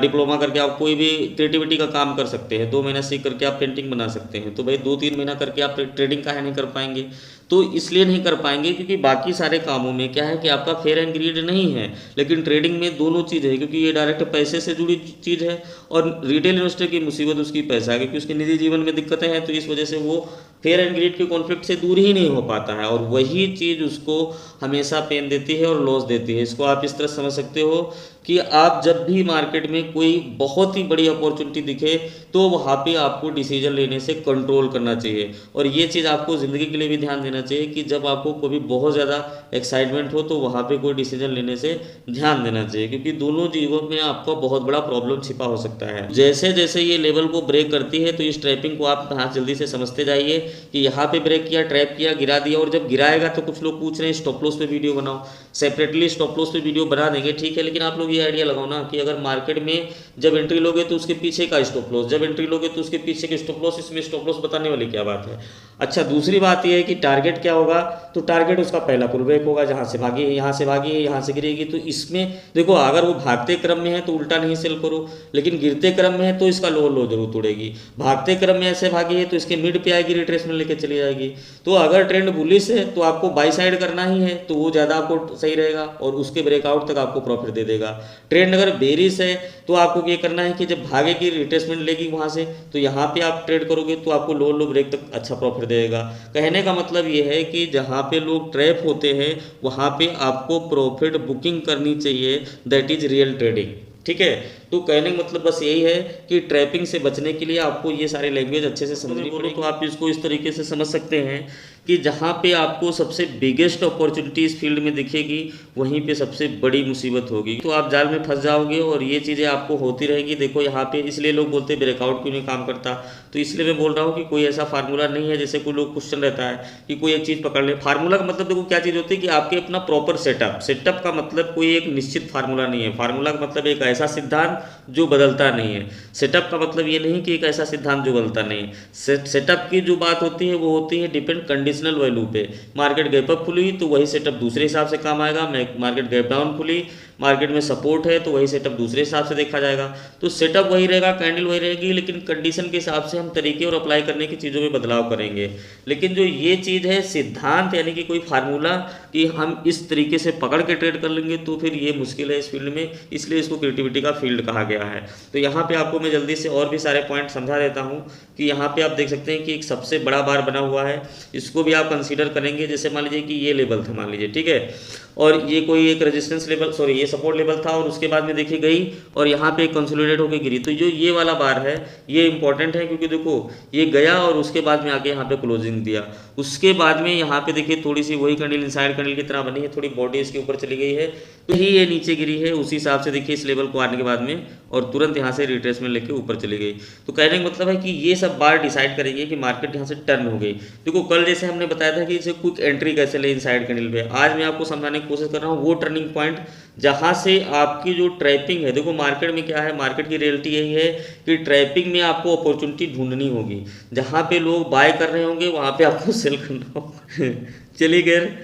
डिप्लोमा करके आप कोई भी क्रिएटिविटी का काम कर सकते हैं, 2 महीना सीख करके आप पेंटिंग बना सकते हैं। तो भाई 2-3 महीना करके आप ट्रेडिंग काहे नहीं कर पाएंगे? तो इसलिए नहीं कर पाएंगे क्योंकि बाकी सारे कामों में क्या है कि आपका फेयर एंड ग्रीड नहीं है, लेकिन ट्रेडिंग में दोनों चीज़ है, क्योंकि ये डायरेक्ट पैसे से जुड़ी चीज़ है। और रिटेल इन्वेस्टर की मुसीबत उसकी पैसा है, क्योंकि उसके निजी जीवन में दिक्कतें हैं, तो इस वजह से वो फेयर एंड ग्रीड के कॉन्फ्लिक्ट से दूर ही नहीं हो पाता है, और वही चीज़ उसको हमेशा पेन देती है और लॉस देती है। इसको आप इस तरह समझ सकते हो कि आप जब भी मार्केट में कोई बहुत ही बड़ी अपॉर्चुनिटी दिखे तो वहाँ पे आपको डिसीजन लेने से कंट्रोल करना चाहिए। और ये चीज़ आपको ज़िंदगी के लिए भी ध्यान देना चाहिए कि जब आपको कोई बहुत ज़्यादा एक्साइटमेंट हो तो वहाँ पे कोई डिसीजन लेने से ध्यान देना चाहिए, क्योंकि दोनों चीज़ों में आपका बहुत बड़ा प्रॉब्लम छिपा हो सकता है। जैसे जैसे ये लेवल को ब्रेक करती है तो इस ट्रैपिंग को आप यहाँ जल्दी से समझते जाइए कि यहाँ पे ब्रेक किया, ट्रैप किया, गिरा दिया, और जब गिराएगा तो कुछ लोग पूछ रहे हैं स्टॉप लॉस पे वीडियो बनाओ। सेपरेटली स्टॉप लॉस पे वीडियो बना देंगे, ठीक है, लेकिन आप लोग ये आइडिया लगाओ ना कि अगर मार्केट में जब एंट्री लोगे तो उसके पीछे का स्टॉप लॉस, जब एंट्री लोगे तो उसके पीछे के स्टॉप लॉस, इसमें स्टॉप लॉस बताने वाली क्या बात है। अच्छा, दूसरी बात यह है कि टारगेट क्या होगा, तो टारगेट उसका पहला पुल ब्रेक होगा, जहाँ से भागी है, यहाँ से भागी है, यहाँ से गिरेगी। तो इसमें देखो अगर वो भागते क्रम में है तो उल्टा नहीं सेल करो, लेकिन गिरते क्रम में है तो इसका लो लो जरूर तोड़ेगी। भागते क्रम में ऐसे भागी है तो इसके मिड पे आएगी, रिट्रेसमेंट लेके चली जाएगी। तो अगर ट्रेंड बुलिश है तो आपको बाई साइड करना ही है, तो वो ज़्यादा आपको सही रहेगा और उसके ब्रेकआउट तक आपको प्रॉफिट दे देगा। ट्रेंड अगर बेरिश है तो आपको ये करना है कि जब भागेगी, रिट्रेसमेंट लेगी वहाँ से, तो यहाँ पे आप ट्रेड करोगे तो आपको लो लो ब्रेक तक अच्छा प्रॉफिट देगा। कहने का मतलब ये है कि जहाँ पे लोग ट्रैप होते हैं वहाँ पे आपको प्रॉफिट बुकिंग करनी चाहिए, दैट इज रियल ट्रेडिंग। ठीक है, तो कहने का मतलब बस यही है कि ट्रैपिंग से बचने के लिए आपको ये सारे लैंग्वेज अच्छे से समझनी पड़ेगी। तो आप इसको इस तरीके से समझ सकते हैं कि जहाँ पे आपको सबसे बिगेस्ट अपॉर्चुनिटी इस फील्ड में दिखेगी वहीं पे सबसे बड़ी मुसीबत होगी, तो आप जाल में फंस जाओगे और ये चीज़ें आपको होती रहेगी। देखो यहाँ पे इसलिए लोग बोलते हैं ब्रेकआउट क्यों नहीं काम करता, तो इसलिए मैं बोल रहा हूँ कि कोई ऐसा फार्मूला नहीं है। जैसे कोई लोग क्वेश्चन रहता है कि कोई एक चीज़ पकड़ ले, फार्मूला का मतलब देखो क्या चीज़ होती है कि आपके अपना प्रॉपर सेटअप का मतलब कोई एक निश्चित फार्मूला नहीं है। फार्मूला का मतलब एक ऐसा सिद्धांत जो बदलता नहीं है। सेटअप का मतलब ये नहीं कि एक ऐसा सिद्धांत जो बदलता नहीं है। सेटअप की जो बात होती है वो होती है डिपेंड कंडीशनल वैल्यू पे। मार्केट गैप अप खुली तो वही सेटअप दूसरे हिसाब से काम आएगा, मार्केट गैप डाउन खुली, मार्केट में सपोर्ट है तो वही सेटअप दूसरे हिसाब से देखा जाएगा। तो सेटअप वही रहेगा, कैंडल वही रहेगी, लेकिन कंडीशन के हिसाब से हम तरीके और अप्लाई करने की चीज़ों में बदलाव करेंगे। लेकिन जो ये चीज़ है सिद्धांत, यानी कि कोई फार्मूला कि हम इस तरीके से पकड़ के ट्रेड कर लेंगे, तो फिर ये मुश्किल है इस फील्ड में, इसलिए इसको क्रिएटिविटी का फील्ड कहा गया है। तो यहाँ पे आपको मैं जल्दी से और भी सारे पॉइंट समझा देता हूँ कि यहाँ पे आप देख सकते हैं कि एक सबसे बड़ा बार बना हुआ है, इसको भी आप कंसीडर करेंगे। जैसे मान लीजिए कि ये लेवल था, मान लीजिए, ठीक है, और ये कोई एक रेजिस्टेंस लेवल, सॉरी ये सपोर्ट लेवल था और उसके बाद में देखिए गई और यहाँ पे कंसोलिडेट होकर गिरी। तो जो ये वाला बार है ये इंपॉर्टेंट है, क्योंकि देखो ये गया और उसके बाद में आके यहाँ पे क्लोजिंग दिया। उसके बाद में यहाँ पे देखिए थोड़ी सी वही कैंडल इनसाइड कैंडल की तरह बनी है, थोड़ी बॉडी इसके ऊपर चली गई है, तो ही ये नीचे गिरी है। उसी हिसाब से देखिए इस लेवल को आने के बाद में और तुरंत यहाँ से रिट्रेसमेंट लेके ऊपर चली गई। तो कहने का मतलब है कि ये सब बार डिसाइड करेंगे कि मार्केट यहाँ से टर्न हो गई। देखो कल जैसे हमने बताया था कि इसे क्विक एंट्री कैसे ले इनसाइड कैंडल पे, आज मैं आपको समझाने की कोशिश कर रहा हूँ वो टर्निंग पॉइंट जहाँ से आपकी जो ट्रैपिंग है। देखो मार्केट में क्या है, मार्केट की रियलिटी यही है कि ट्रैपिंग में आपको अपॉर्चुनिटी ढूंढनी होगी। जहाँ पे लोग बाय कर रहे होंगे वहाँ पे आपको सेल करना होगा चलिए खैर,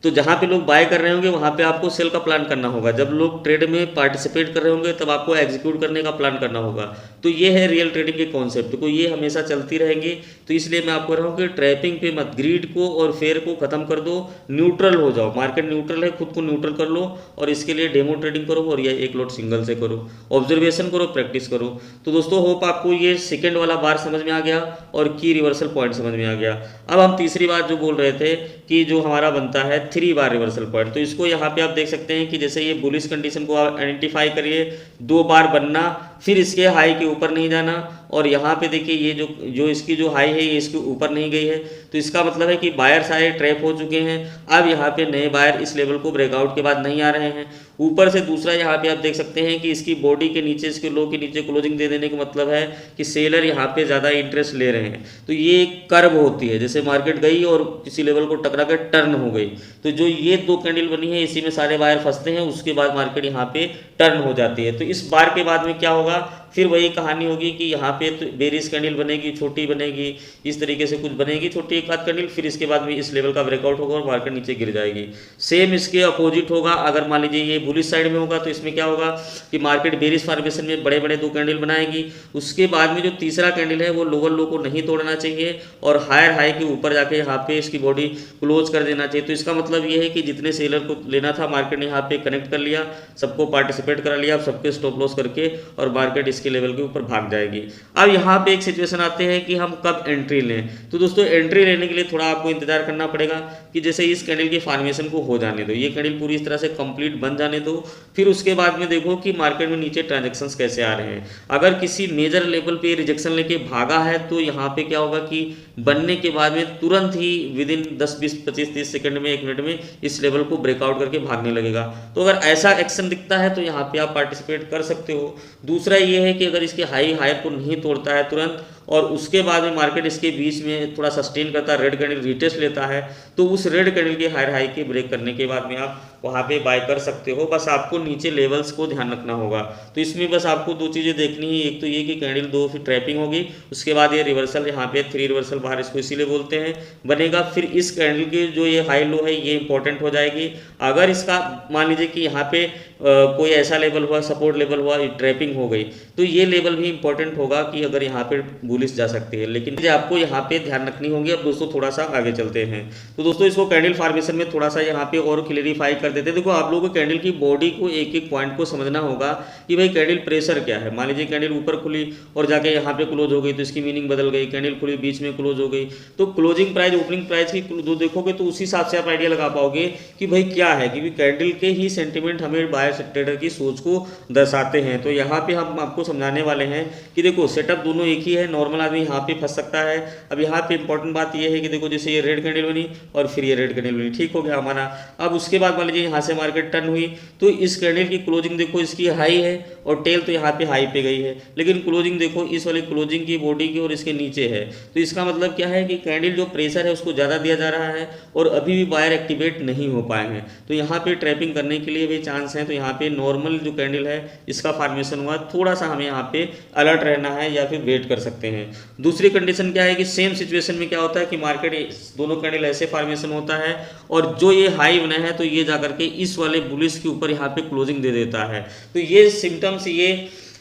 तो जहाँ पे लोग बाय कर रहे होंगे वहाँ पे आपको सेल का प्लान करना होगा। जब लोग ट्रेड में पार्टिसिपेट कर रहे होंगे तब आपको एग्जीक्यूट करने का प्लान करना होगा। तो ये है रियल ट्रेडिंग के कॉन्सेप्ट। देखो ये हमेशा चलती रहेंगी, तो इसलिए मैं आपको कह रहा हूँ कि ट्रैपिंग पे मत, ग्रीड को और फेयर को खत्म कर दो, न्यूट्रल हो जाओ। मार्केट न्यूट्रल है, खुद को न्यूट्रल कर लो और इसके लिए डेमो ट्रेडिंग करो और ये एक लॉट सिंगल से करो, ऑब्जर्वेशन करो, प्रैक्टिस करो। तो दोस्तों होप आपको ये सेकेंड वाला बार समझ में आ गया और की रिवर्सल पॉइंट समझ में आ गया। अब हम तीसरी बात जो बोल रहे थे कि जो हमारा बनता है 3 बार रिवर्सल पॉइंट, तो इसको यहाँ पे आप देख सकते हैं कि जैसे ये बुलिश कंडीशन को आप आइडेंटिफाई करिए, 2 बार बनना, फिर इसके हाई के ऊपर नहीं जाना और यहाँ पे देखिए ये जो इसकी जो हाई है ये इसके ऊपर नहीं गई है। तो इसका मतलब है कि बायर सारे ट्रैप हो चुके हैं। अब यहाँ पे नए बायर इस लेवल को ब्रेकआउट के बाद नहीं आ रहे हैं। ऊपर से दूसरा यहाँ पे आप देख सकते हैं कि इसकी बॉडी के नीचे, इसके लो के नीचे क्लोजिंग दे देने का मतलब है कि सेलर यहाँ पे ज़्यादा इंटरेस्ट ले रहे हैं। तो ये एक कर्व होती है, जैसे मार्केट गई और किसी लेवल को टकरा कर टर्न हो गई, तो जो ये 2 कैंडल बनी है इसी में सारे बायर फंसते हैं, उसके बाद मार्केट यहाँ पे टर्न हो जाती है। तो इस बार के बाद में क्या होगा, फिर वही कहानी होगी कि यहाँ पे तो बेरिश कैंडल बनेगी, छोटी बनेगी, इस तरीके से कुछ बनेगी छोटी एक आध कैंडल, फिर इसके बाद में इस लेवल का ब्रेकआउट होगा और मार्केट नीचे गिर जाएगी। सेम इसके अपोजिट होगा, अगर मान लीजिए ये बुलिश साइड में होगा तो इसमें क्या होगा कि मार्केट बेरिश फॉर्मेशन में बड़े बड़े 2 कैंडल बनाएगी। उसके बाद में जो तीसरा कैंडल है वो लोअर लो को नहीं तोड़ना चाहिए और हायर हाई के ऊपर जाके यहाँ पे इसकी बॉडी क्लोज कर देना चाहिए। तो इसका मतलब ये है कि जितने सेलर को लेना था मार्केट ने यहाँ पे कनेक्ट कर लिया, सबको पार्टिसिपेट करा लिया, सबके स्टॉप लॉस करके और मार्केट इसके लेवल के ऊपर भाग जाएगी। अब यहाँ पे एक सिचुएशन आते हैं कि हम कब एंट्री लें। तो दोस्तों एंट्री लेने के लिए थोड़ा आपको इंतजार करना पड़ेगा कि जैसे इस कैंडल की फॉर्मेशन को हो जाने दो, ये कैंडल पूरी इस तरह से कंप्लीट बन जाने दो, फिर उसके बाद में देखो कि मार्केट में नीचे ट्रांजैक्शंस कैसे आ रहे हैं। अगर किसी मेजर लेवल पे रिजेक्शन लेके भागा है तो यहाँ पे क्या होगा कि बनने के बाद में तुरंत ही विद इन 10 20 25 30 सेकंड में 1 मिनट में इस लेवल को ब्रेकआउट करके भागने लगेगा। तो अगर ऐसा एक्शन दिखता है तो यहाँ पे आप पार्टिसिपेट कर सकते हो। दूसरा ये है कि अगर इसके हाई हायर को नहीं तोड़ता है तुरंत और उसके बाद में मार्केट इसके बीच में थोड़ा सस्टेन करता है, रेड कैंडल रिटेस्ट लेता है, तो उस रेड कैंडल के हायर हाई के ब्रेक करने के बाद में आप वहाँ पे बाय कर सकते हो। बस आपको नीचे लेवल्स को ध्यान रखना होगा। तो इसमें बस आपको 2 चीज़ें देखनी है, एक तो ये कि कैंडल 2 फिर ट्रैपिंग होगी, उसके बाद ये रिवर्सल यहाँ पे 3 रिवर्सल बाहर इसको इसीलिए बोलते हैं बनेगा। फिर इस कैंडल की जो ये हाई लो है ये इंपॉर्टेंट हो जाएगी। अगर इसका मान लीजिए कि यहाँ पे कोई ऐसा लेवल हुआ, सपोर्ट लेवल हुआ, ट्रैपिंग हो गई, तो ये लेवल भी इंपॉर्टेंट होगा कि अगर यहाँ पे बुलिश जा सकती है, लेकिन आपको यहाँ पे ध्यान रखनी होगी। अब दोस्तों थोड़ा सा आगे चलते हैं। तो दोस्तों इसको कैंडल फॉर्मेशन में थोड़ा सा यहाँ पे और क्लियरिफाई कर देते हैं। देखो आप लोगों को कैंडल की बॉडी को एक एक पॉइंट को समझना होगा कि भाई कैंडल प्रेशर क्या है। मान लीजिए कैंडल ऊपर खुली और जाके यहाँ पे क्लोज हो गई तो इसकी मीनिंग बदल गई, कैंडल खुली बीच में क्लोज हो गई, तो क्लोजिंग प्राइस ओपनिंग प्राइस की जो देखोगे तो उसी हिसाब से आप आइडिया लगा पाओगे कि भाई क्या है, क्योंकि कैंडल के ही सेंटिमेंट हमें बायर ट्रेडर की सोच को दर्शाते हैं। तो यहाँ पे हम आपको समझाने वाले हैं कि देखो सेटअप दोनों एक ही है, नॉर्मल आदमी यहाँ पे फंस सकता है। अब यहाँ पे इंपॉर्टेंट बात यह है कि देखो जैसे ये रेड कैंडल बनी और फिर ये रेड कैंडल बनी, ठीक हो गया हमारा। अब उसके बाद मान लीजिए यहाँ से मार्केट टर्न हुई तो इस कैंडल की क्लोजिंग देखो इसकी हाई है और टेल तो यहाँ पे हाई पे गई है, लेकिन क्लोजिंग देखो इस वाली क्लोजिंग की बॉडी की और इसके नीचे है। तो इसका मतलब क्या है कि कैंडल जो प्रेशर है उसको ज़्यादा दिया जा रहा है और अभी भी बायर एक्टिवेट नहीं हो पाए हैं। तो यहाँ पे ट्रैपिंग करने के लिए भी चांस है। तो यहाँ पे नॉर्मल जो कैंडल है इसका फॉर्मेशन हुआ, थोड़ा सा हमें यहाँ पे अलर्ट रहना है या फिर वेट कर सकते हैं। दूसरी कंडीशन क्या है कि सेम सिचुएशन में क्या होता है कि मार्केट दोनों कैंडल ऐसे फॉर्मेशन होता है और जो ये हाई बना है तो ये जाकर के इस वाले बुलिश के ऊपर यहाँ पे क्लोजिंग दे देता है। तो ये सिम्टम्स,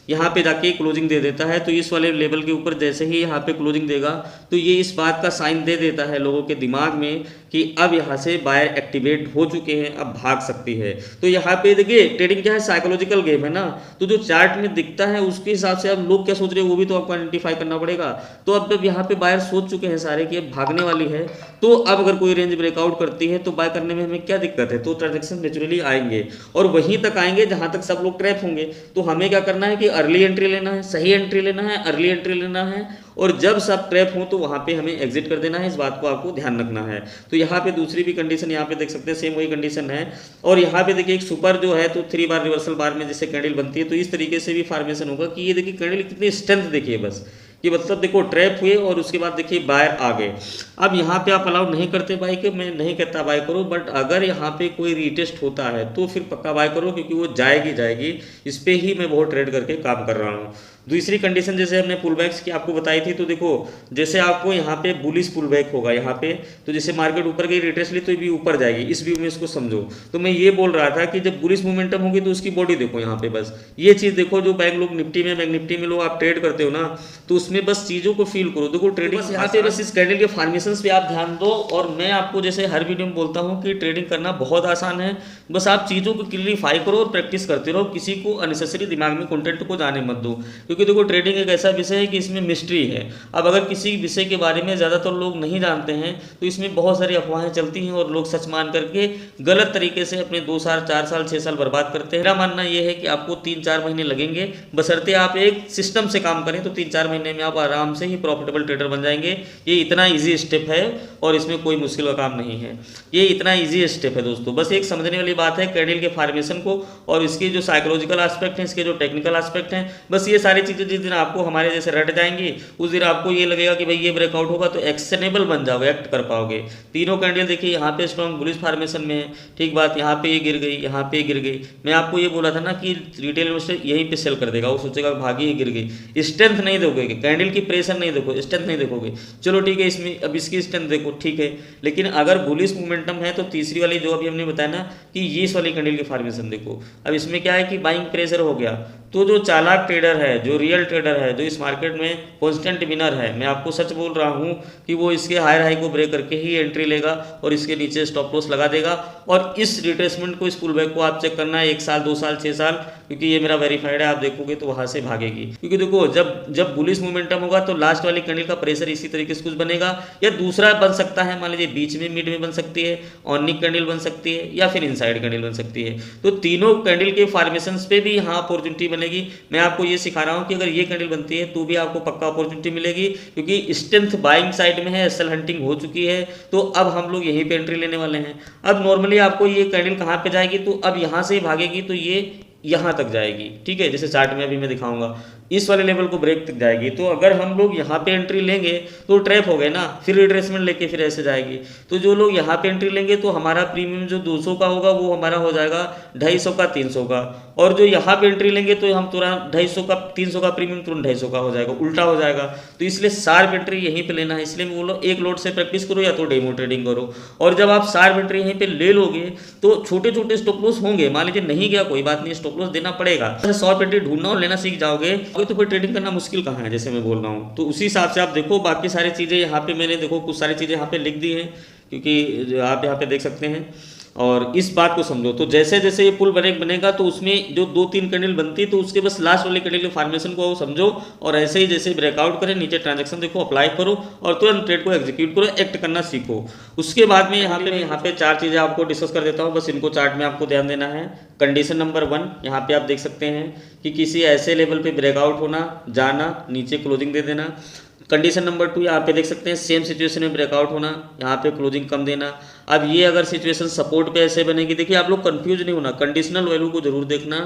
यहाँ पे जाके क्लोजिंग दे देता है। तो इस वाले लेवल के ऊपर जैसे ही यहाँ पे क्लोजिंग देगा तो ये इस बात का साइन दे देता है लोगों के दिमाग में कि अब यहाँ से बायर एक्टिवेट हो चुके हैं, अब भाग सकती है। तो यहाँ पे देखिए ट्रेडिंग क्या है, साइकोलॉजिकल गेम है ना, तो जो चार्ट में दिखता है उसके हिसाब से अब लोग क्या सोच रहे हैं वो भी तो आपको आइडेंटिफाई करना पड़ेगा। तो अब जब यहाँ पे बायर सोच चुके हैं सारे कि अब भागने वाली है, तो अब अगर कोई रेंज ब्रेकआउट करती है तो बाय करने में हमें क्या दिक्कत है, तो ट्रांजेक्शन नेचुरली आएंगे और वहीं तक आएंगे जहां तक सब लोग ट्रैप होंगे। तो हमें क्या करना है कि अर्ली एंट्री लेना है, सही एंट्री लेना है, अर्ली एंट्री लेना है, और जब सब ट्रैप हो तो वहां पे हमें एग्जिट कर देना है। इस बात को आपको ध्यान रखना है। तो यहाँ पे दूसरी भी कंडीशन यहाँ पे देख सकते हैं, सेम वही कंडीशन है। और यहाँ पे देखिए एक सुपर जो है तो 3 बार रिवर्सल बार में जैसे कैंडल बनती है तो इस तरीके से भी फॉर्मेशन होगा कि ये देखिए कैंडल कितनी स्ट्रेंथ देखिए बस, कि मतलब देखो ट्रैप हुए और उसके बाद देखिए बायर आ गए। अब यहाँ पे आप अलाउ नहीं करते बाय के, मैं नहीं कहता बाय करो, बट अगर यहाँ पे कोई रीटेस्ट होता है तो फिर पक्का बाय करो, क्योंकि वो जाएगी। इस पे ही मैं बहुत ट्रेड करके काम कर रहा हूँ। दूसरी कंडीशन जैसे हमने पुल बैक्स की आपको बताई थी, तो देखो जैसे आपको यहाँ पे बुलिश पुल बैक होगा यहाँ पे, तो जैसे मार्केट ऊपर गई रिट्रेस ली तो भी ऊपर जाएगी, इस व्यू में इसको समझो। तो मैं ये बोल रहा था कि जब बुलिश मोमेंटम होगी तो उसकी बॉडी देखो यहाँ पे, बस ये चीज़ देखो। जो बैंक लोग निफ्टी में लोग आप ट्रेड करते हो ना, तो उसमें बस चीज़ों को फील करो। देखो ट्रेडिंग यहाँ पे बस इस कैंडल के फॉर्मेशन पे आप ध्यान दो। और मैं आपको जैसे हर वीडियो में बोलता हूँ कि ट्रेडिंग करना बहुत आसान है, बस आप चीज़ों को क्लियरिफाई करो और प्रैक्टिस करते रहो। किसी को अननेसेसरी दिमाग में कंटेंट को जाने मत दो, क्योंकि देखो ट्रेडिंग एक ऐसा विषय है कि इसमें मिस्ट्री है। अब अगर किसी विषय के बारे में ज़्यादातर लोग नहीं जानते हैं तो इसमें बहुत सारी अफवाहें चलती हैं और लोग सच मान करके गलत तरीके से अपने 2 साल 4 साल 6 साल बर्बाद करते हैं। मेरा मानना यह है कि आपको 3-4 महीने लगेंगे, बशर्ते आप एक सिस्टम से काम करें तो 3-4 महीने में आप आराम से ही प्रॉफिटेबल ट्रेडर बन जाएंगे। ये इतना ईजी स्टेप है और इसमें कोई मुश्किल का काम नहीं है, ये इतना ईजी स्टेप है दोस्तों। बस एक समझने वाली बात है कैंडल के फॉर्मेशन को और इसके जो साइकोलॉजिकल एस्पेक्ट हैं, इसके जो टेक्निकल एस्पेक्ट हैं, बस ये सारी चीज़ें जिस दिन आपको हमारे जैसे रट जाएंगी उस दिन आपको ये लगेगा कि भाई ये ब्रेकआउट होगा तो एक्शनेबल बन जाओगे, एक्ट कर पाओगे। तीनों कैंडल देखिए यहाँ पे स्ट्रॉन्ग बुलिश फॉर्मेशन में है, ठीक बात, यहाँ पे ये गिर गई, यहाँ पे गिर गई। मैं आपको ये बोला था ना कि रिटेल इन्वेस्टर यहीं पे सेल कर देगा, वो सोचेगा भागी ये गिर गई। स्ट्रेंथ नहीं देखोगे, कैंडल की प्रेशर नहीं देखो, स्ट्रेंथ नहीं देखोगे, चलो ठीक है इसमें अब इसकी स्ट्रेंथ देखो, ठीक है। लेकिन अगर बुलिश मोमेंटम है तो तीसरी वाली जो अभी हमने बताया ना कि ये इस वाली कैंडल की फॉर्मेशन देखो। अब इसमें क्या है कि बाइंग प्रेशर हो गया, तो जो चालाक ट्रेडर है, जो रियल ट्रेडर है, जो इस मार्केट में कॉन्स्टेंट विनर है, मैं आपको सच बोल रहा हूं कि वो इसके हायर हाई को ब्रेक करके ही एंट्री लेगा और इसके नीचे स्टॉप लॉस लगा देगा। और इस रिट्रेसमेंट को, इस पुल बैक को आप चेक करना है 1 साल 2 साल 6 साल, क्योंकि ये मेरा वेरीफाइड है, आप देखोगे तो वहां से भागेगी। क्योंकि देखो जब बुलिश मोमेंटम होगा तो लास्ट वाली कैंडल का प्रेशर इसी तरीके से कुछ बनेगा, या दूसरा बन सकता है, मान लीजिए बीच में मिड में बन सकती है, ऑनिक कैंडल बन सकती है, या फिर इनसाइड कैंडल बन सकती है। तो तीनों कैंडल के फॉर्मेशन पे भी यहाँ अपॉर्चुनिटी बनेगी। मैं आपको ये सिखा रहा हूँ कि अगर ये कैंडल बनती है तो भी आपको पक्का अपॉर्चुनिटी मिलेगी, क्योंकि स्ट्रेंथ बाइंग साइड में है, एसएल हंटिंग हो चुकी है। तो अब हम लोग यहीं पे एंट्री लेने वाले हैं। अब नॉर्मली आपको ये कैंडल कहाँ पे जाएगी, तो अब यहाँ से भागेगी तो ये यहाँ तक जाएगी, ठीक है, जैसे चार्ट में अभी मैं दिखाऊंगा इस वाले लेवल को ब्रेक तक जाएगी। तो अगर हम लोग यहाँ पे एंट्री लेंगे तो ट्रैप हो गए ना, फिर रिट्रेसमेंट लेके फिर ऐसे जाएगी। तो जो लोग यहाँ पे एंट्री लेंगे तो हमारा प्रीमियम जो 200 का होगा वो हमारा हो जाएगा 250 का 300 का, और जो यहाँ पे एंट्री लेंगे तो हम तुरंत 250 का 300 का प्रीमियम तुरंत 250 का हो जाएगा, उल्टा हो जाएगा। तो इसलिए शार्प एंट्री यहीं पे लेना है। इसलिए मैं बोलो एक लोड से प्रैक्टिस करो या तो डेमो ट्रेडिंग करो। और जब आप शार्प एंट्री यहीं पे ले लोगे तो छोटे छोटे स्टॉप लॉस होंगे, मान लीजिए नहीं गया कोई बात नहीं, स्टॉप लॉस देना पड़ेगा। शार्प एंट्री ढूंढना और लेना सीख जाओगे तो फिर ट्रेडिंग करना मुश्किल कहाँ है, जैसे मैं बोल रहा हूँ। तो उसी हिसाब से आप देखो, बाकी सारी चीज़ें यहाँ पे मैंने देखो कुछ सारी चीज़ें यहाँ पे लिख दी हैं, क्योंकि आप यहाँ पे देख सकते हैं। और इस बात को समझो, तो जैसे जैसे ये पुल बनेगा तो उसमें जो 2-3 कैंडल बनती है तो उसके बस लास्ट वाले कैंडल के फॉर्मेशन को समझो, और ऐसे ही जैसे ब्रेकआउट करें नीचे ट्रांजैक्शन देखो, अप्लाई करो और तुरंत ट्रेड को एग्जीक्यूट करो, एक्ट करना सीखो। उसके बाद में यहाँ पे 4 चीज़ें आपको डिस्कस कर देता हूँ, बस इनको चार्ट में आपको ध्यान देना है। कंडीशन नंबर 1 यहाँ पे आप देख सकते हैं कि किसी ऐसे लेवल पे ब्रेकआउट होना, जाना, नीचे क्लोजिंग दे देना। कंडीशन नंबर 2 यहाँ पे देख सकते हैं सेम सिचुएशन में ब्रेकआउट होना, यहाँ पे क्लोजिंग कम देना। अब ये अगर सिचुएशन सपोर्ट पे ऐसे बनेगी, देखिए आप लोग कंफ्यूज नहीं होना, कंडीशनल वैल्यू को जरूर देखना,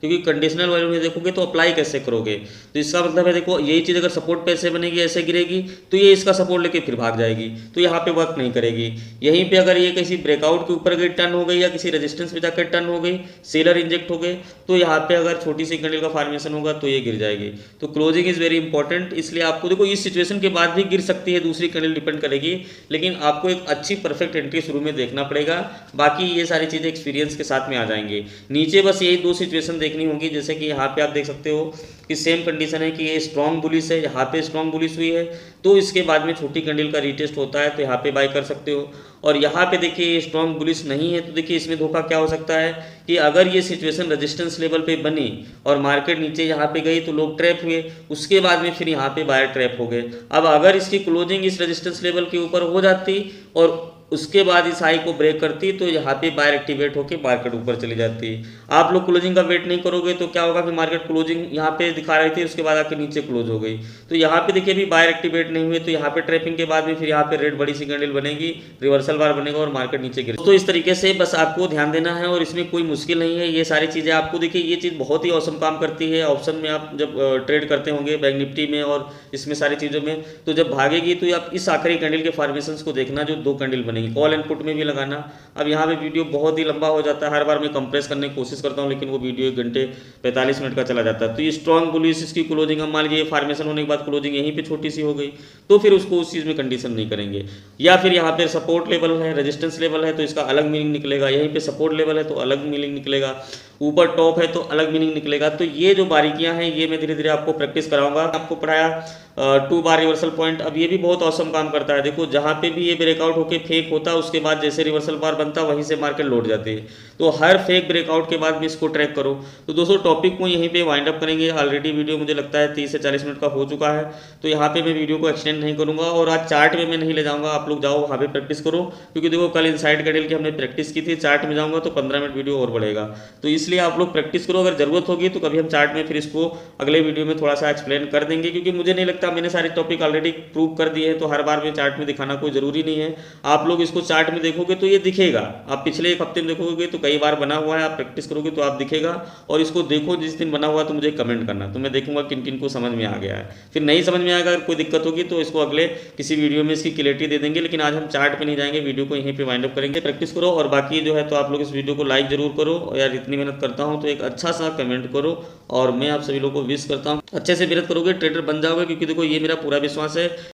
क्योंकि कंडीशनल वैल्यू में देखोगे तो अप्लाई कैसे करोगे। तो इसका मतलब है देखो यही चीज़ अगर सपोर्ट पे ऐसे बनेगी, ऐसे गिरेगी तो ये इसका सपोर्ट लेके फिर भाग जाएगी, तो यहाँ पे वर्क नहीं करेगी। यहीं पे अगर ये किसी ब्रेकआउट के ऊपर गई टर्न हो गई या किसी रेजिस्टेंस पे जाकर टर्न हो गई, सेलर इंजेक्ट हो गए, तो यहाँ पे अगर छोटी सी कैंडल का फॉर्मेशन होगा तो ये गिर जाएगी। तो क्लोजिंग इज वेरी इंपॉर्टेंट, इसलिए आपको देखो इस सिचुएशन के बाद भी गिर सकती है, दूसरी कैंडल डिपेंड करेगी, लेकिन आपको एक अच्छी परफेक्ट एंट्री शुरू में देखना पड़ेगा। बाकी ये सारी चीज़ें एक्सपीरियंस के साथ में आ जाएंगी। नीचे बस यही 2 सिचुएशन देखनी होगी। जैसे कि यहाँ पे आप देख सकते हो कि सेम कंडीशन है कि ये स्ट्रॉन्ग बुलिश है, यहाँ पे स्ट्रॉन्ग बुलिश हुई है, तो इसके बाद में छोटी कैंडल का रीटेस्ट होता है तो यहाँ पे बाय कर सकते हो। और यहाँ पे देखिए ये स्ट्रॉन्ग बुलिश नहीं है, तो देखिए इसमें धोखा क्या हो सकता है कि अगर ये सिचुएशन रेजिस्टेंस लेवल पे बनी और मार्केट नीचे यहाँ पे गई तो लोग ट्रैप हुए, उसके बाद में फिर यहाँ पे बायर ट्रैप हो गए। अब अगर इसकी क्लोजिंग इस रेजिस्टेंस लेवल के ऊपर हो जाती और उसके बाद इस हाई को ब्रेक करती तो यहाँ पे बायर एक्टिवेट होकर मार्केट ऊपर चली जाती। आप लोग क्लोजिंग का वेट नहीं करोगे तो क्या होगा कि मार्केट क्लोजिंग यहाँ पे दिखा रही थी, उसके बाद आके नीचे क्लोज हो गई, तो यहाँ पे देखिए अभी बायर एक्टिवेट नहीं हुए, तो यहाँ पे ट्रैपिंग के बाद में फिर यहाँ पे रेड बड़ी सी कैंडल बनेगी, रिवर्सल बार बनेगा और मार्केट नीचे गिर। तो इस तरीके से बस आपको ध्यान देना है और इसमें कोई मुश्किल नहीं है। ये सारी चीज़ें आपको देखिए ये चीज़ बहुत ही औसम काम करती है ऑप्शन में। आप जब ट्रेड करते होंगे बैंक निफ्टी में और इसमें सारी चीज़ों में, तो जब भागेगी तो आप इस आखिरी कैंडल के फॉर्मेशंस को देखना जो 2 कैंडल बनेगी, कॉल एंड पुट में भी लगाना। अब यहाँ पे वीडियो बहुत ही लंबा हो जाता है, हर बार मैं कंप्रेस करने की कोशिश करता हूँ लेकिन वो वीडियो 1 घंटे 45 मिनट का चला जाता है। तो ये स्ट्रॉन्ग बुलिश इसकी क्लोजिंग, हम मान लीजिए फॉर्मेशन होने के बाद क्लोजिंग यहीं पे छोटी सी हो गई तो फिर उसको उस चीज़ में कंडीशन नहीं करेंगे। या फिर यहाँ पे सपोर्ट लेवल है, रेजिस्टेंस लेवल है तो इसका अलग मीनिंग निकलेगा, यहीं पे सपोर्ट लेवल है तो अलग मीनिंग निकलेगा, ऊपर टॉप है तो अलग मीनिंग निकलेगा। तो ये जो बारीकियां हैं ये मैं धीरे धीरे आपको प्रैक्टिस कराऊंगा। आपको पढ़ाया 2 बार रिवर्सल पॉइंट, अब ये भी बहुत औसम काम करता है। देखो जहाँ पे भी ये ब्रेकआउट होके फेक होता है उसके बाद जैसे रिवर्सल बार बनता है वहीं से मार्केट लौट जाती है, तो हर फेक ब्रेकआउट के बाद भी इसको ट्रैक करो। तो दोस्तों टॉपिक को यहीं पे वाइंड अप करेंगे। ऑलरेडी वीडियो मुझे लगता है 30 से 40 मिनट का हो चुका है, तो यहाँ पे मैं वीडियो को एक्सटेंड नहीं करूँगा और आज चार्ट में मैं नहीं ले जाऊँगा, आप लोग जाओ वहाँ पे प्रैक्टिस करो, क्योंकि देखो कल इनसाइड कैंडल की हमने प्रैक्टिस की थी, चार्ट में जाऊँगा तो 15 मिनट वीडियो और बढ़ेगा, तो इसलिए आप लोग प्रैक्टिस करो। अगर जरूरत होगी तो कभी हम चार्ट में फिर इसको अगले वीडियो में थोड़ा सा एक्सप्लेन कर देंगे, क्योंकि मुझे नहीं लगता मैंने सारे टॉपिक ऑलरेडी प्रूव कर दिए हैं, तो हर बार में चार्ट में दिखाना कोई जरूरी नहीं है। आप लोग इसको चार्ट में देखोगे तो ये दिखेगा, आप पिछले 1 हफ्ते में देखोगे तो कई बार बना हुआ है, आप प्रैक्टिस करोगे तो आप दिखेगा। और इसको देखो जिस दिन बना हुआ तो मुझे कमेंट करना, तो मैं देखूंगा किन किन को समझ में आ गया है। फिर नहीं समझ में आएगा, अगर कोई दिक्कत होगी तो इसको अगले किसी वीडियो में इसकी क्लियरिटी दे देंगे, लेकिन आज हम चार्ट पे नहीं जाएंगे, वीडियो को यहीं पे वाइंड अप करेंगे। प्रैक्टिस करो और बाकी जो है तो आप लोग इस वीडियो को लाइक जरूर करो, यार इतनी मेहनत करता हूँ तो एक अच्छा सा कमेंट करो, और मैं आप सभी लोगों को विश करता हूँ अच्छे से मेहनत करोगे ट्रेडर बन जाओगे, क्योंकि देखो ये मेरा पूरा विश्वास है।